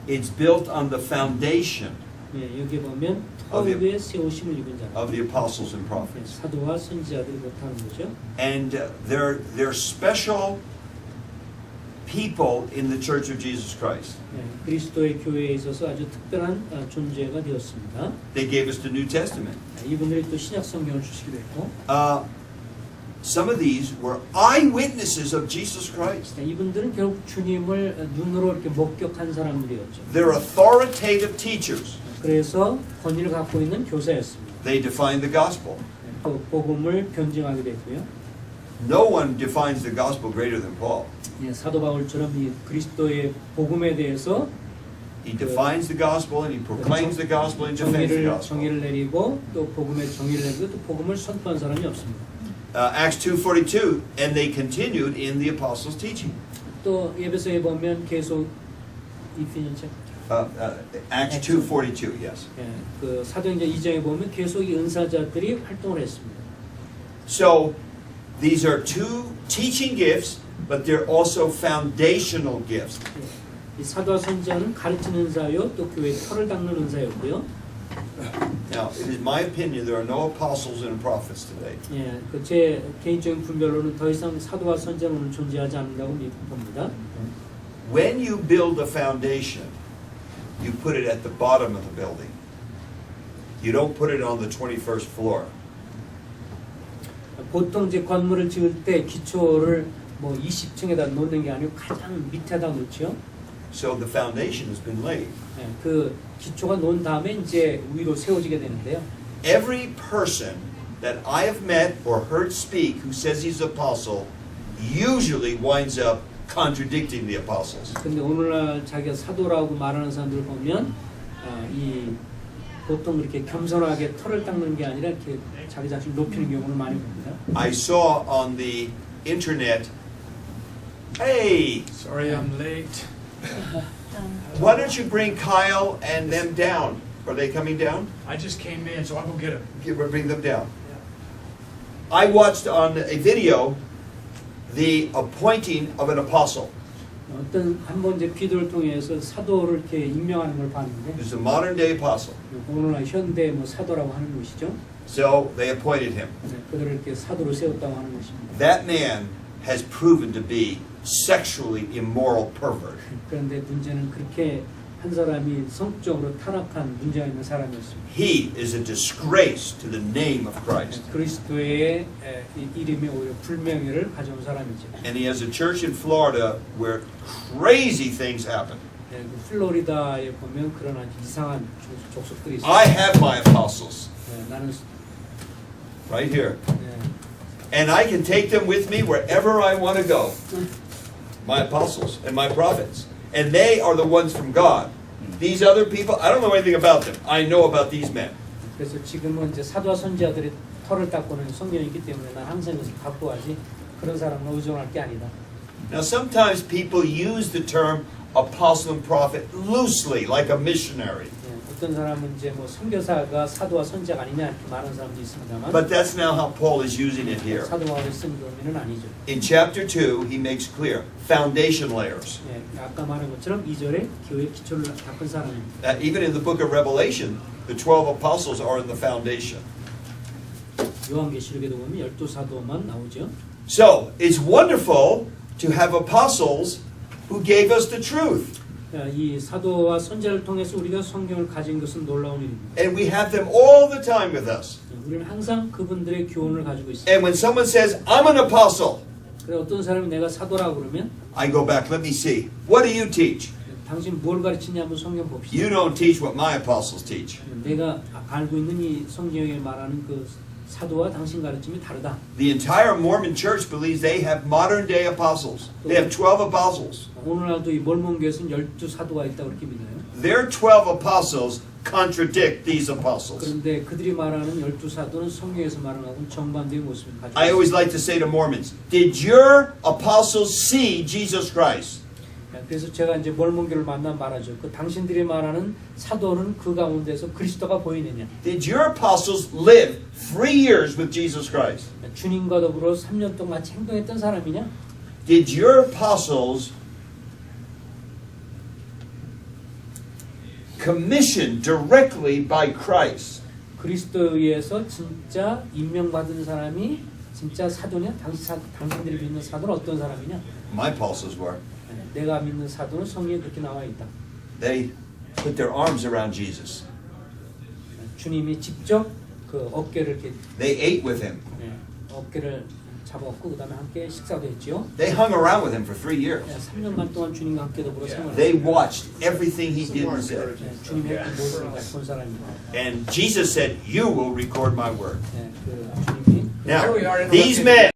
Speaker 1: it's built on the foundation
Speaker 2: 예, 여기 보면 터 위에 세우심을 입은 자.
Speaker 1: of the apostles and prophets.
Speaker 2: 사도와 선지자들이 그렇다는 거죠.
Speaker 1: And they're special people in the Church of Jesus Christ.
Speaker 2: 예, 그리스도의 교회에 있어서 아주 특별한 존재가 되었습니다.
Speaker 1: They gave us the New Testament.
Speaker 2: 이분들이 또 신약 성경을 주시기도 했고,
Speaker 1: Some of these were eyewitnesses of Jesus Christ.
Speaker 2: 이분들은 결국 주님을 눈으로 이렇게 목격한 사람들이었죠.
Speaker 1: They're authoritative teachers.
Speaker 2: 그래서 권위를 갖고 있는 교사였습니다.
Speaker 1: They define the gospel.
Speaker 2: 또 복음을 변증하기도 했고요.
Speaker 1: No one defines the gospel greater than Paul.
Speaker 2: 예, 사도 바울처럼 이 그리스도의 복음에 대해서
Speaker 1: He defines the gospel and he proclaims the gospel and defends the gospel.
Speaker 2: 정의를 내리고 또 복음의 정의를 내리고 또 복음을 선포한 사람이 없습니다.
Speaker 1: Acts 2:42, and they continued in the apostles' teaching.
Speaker 2: 또 에베소에 보면 계속 이피니언
Speaker 1: Acts 2:42, yes.
Speaker 2: 예, 그 사도행전 2장에 보면 계속 이 은사자들이 활동을 했습니다.
Speaker 1: So these are two teaching gifts, but they're also foundational gifts.
Speaker 2: 이 사도와 선지자는 가르치는 은사요, 또 교회의 터를 닦는 은사였고요.
Speaker 1: Now, it is my opinion there are no apostles and prophets today.
Speaker 2: 예, 그 제 개인적인 분별로는 더 이상 사도와 선지자는 존재하지 않는다고 봅니다.
Speaker 1: When you build a foundation, you put it at the bottom of the building. You don't put it on the 21st floor.
Speaker 2: 보통 이제 건물을 지을 때 기초를 뭐 20층에다 놓는 게 아니고 가장 밑에다 놓죠.
Speaker 1: So the foundation has been laid.
Speaker 2: 예, 그 기초가 놓은 다음에 이제 위로 세워지게 되는데요.
Speaker 1: Every person that I have met or heard speak who says he's an apostle usually winds up contradicting the apostles.
Speaker 2: 근데 오늘날 자기가 사도라고 말하는 사람들 보면 이 보통 이렇게 겸손하게 털을 닦는 게 아니라 이렇게 자기 자신 높이는 경우를 많이 봅니다.
Speaker 1: I saw on the internet, hey,
Speaker 6: Sorry I'm late.
Speaker 1: why don't you bring Kyle and them down? Are they coming down?
Speaker 6: I just came in, so I'll go get him.
Speaker 1: Bring them down. I watched on a video the appointing of an apostle.
Speaker 2: 어떤 한번 이제 비디오를 통해서 사도를 이렇게 임명하는 걸 봤는데
Speaker 1: There's a modern day apostle.
Speaker 2: 오늘날 현대 뭐 사도라고 하는 것이죠.
Speaker 1: So they appointed him.
Speaker 2: 네, 그들을 이렇게 사도로 세웠다고 하는 것입니다.
Speaker 1: That man has proven to be sexually immoral pervert.
Speaker 2: 그런데 문제는 그렇게 한 사람이 성적으로 타락한 문제가 있는 사람이었습니다.
Speaker 1: He is a disgrace to the name of Christ.
Speaker 2: 그리스도의 이름이 오히려 불명예를 가져온 사람이죠.
Speaker 1: And he has a church in Florida where crazy things happen.
Speaker 2: 네, 그 플로리다에 보면 그런 아주 이상한 족속들이 있어요.
Speaker 1: I have my apostles
Speaker 2: 네, 나는
Speaker 1: right here.
Speaker 2: 네,
Speaker 1: And I can take them with me wherever I want to go. My apostles and my prophets. And they are the ones from God. These other people, I don't know anything about them. I know about these men.
Speaker 2: 그래서 지금은 이제 사도와 선지자들이 털을 닦고는 성경이 있기 때문에 난 항상 이것을 갖고 가지 그런 사람을 의존할 게 아니다.
Speaker 1: Now sometimes people use the term apostle and prophet loosely, like a missionary.
Speaker 2: 네, 어떤 사람은 이제 뭐 선교사가 사도와 선지자가 아니냐 이렇게 말하는 사람도 있습니다만
Speaker 1: But that's now how Paul is using it here.
Speaker 2: 사도와 쓴 의미는 아니죠.
Speaker 1: In chapter 2, he makes clear foundation layers.
Speaker 2: 예, 아까 말한 것처럼 2절에 교회 기초를 닦은 사람입니다.
Speaker 1: Even in the book of Revelation, the 12 apostles are in the foundation.
Speaker 2: 요한계시록에도 보면 12사도만 나오죠.
Speaker 1: So, it's wonderful to have apostles who gave us the truth.
Speaker 2: 이 사도와 선지자를 통해서 우리가 성경을 가진 것은 놀라운 일입니다.
Speaker 1: And we have them all the time with us.
Speaker 2: 우리는 항상 그분들의 교훈을 가지고 있습니다.
Speaker 1: And when someone says, I'm an apostle,
Speaker 2: 그래 어떤 사람이 내가 사도라고 그러면
Speaker 1: I go back, let me see. What do you teach?
Speaker 2: 당신 뭘 가르치냐 한번 성경 봅시다.
Speaker 1: You don't teach what my apostles teach.
Speaker 2: 내가 알고 있는 이 성경에 말하는 그 사도와 당신 가르침이 다르다.
Speaker 1: The entire Mormon church believes they have modern day apostles. They have 12 apostles.
Speaker 2: 오늘날도 이 몰몬교에서는 12사도가 있다고 그렇게 믿어요.
Speaker 1: Their 12 apostles contradict these apostles.
Speaker 2: 그런데 그들이 말하는 12사도는 성경에서 말하는 것은 정반대의 모습을 가지고
Speaker 1: I
Speaker 2: 있습니다.
Speaker 1: always like to say to Mormons, did your apostles see Jesus Christ?
Speaker 2: 그래서 제가 이제 몰몬교를 만나면 말하죠. 그 당신들이 말하는 사도는 그 가운데서 그리스도가 보이느냐?
Speaker 1: Did your apostles live 3 years with Jesus Christ?
Speaker 2: 주님과 더불어 3년 동안 같이 행동했던 사람이냐?
Speaker 1: Did your apostles commissioned directly by Christ?
Speaker 2: 그리스도에 의해서 진짜 임명받은 사람이 진짜 사도냐? 당신들이 믿는 사도는 어떤 사람이냐?
Speaker 1: My apostles were.
Speaker 2: 내가 믿는 사도는 성경에 그렇게 나와 있다.
Speaker 1: They put their arms around Jesus.
Speaker 2: 주님이 직접 그 어깨를 이렇게
Speaker 1: They ate with him.
Speaker 2: 어깨를 잡았고 그다음에 함께 식사도 했죠.
Speaker 1: They hung around with him for 3 years.
Speaker 2: 3년간 동안 주님과 함께 더불어 생활했어요.
Speaker 1: They watched everything he did and said.
Speaker 2: 주님의 그 모습을 본 사람입니다.
Speaker 1: And Jesus said, you will record my word.
Speaker 2: 그 주님이
Speaker 1: Now,
Speaker 6: Here we are in
Speaker 1: these
Speaker 6: Revelation.
Speaker 1: men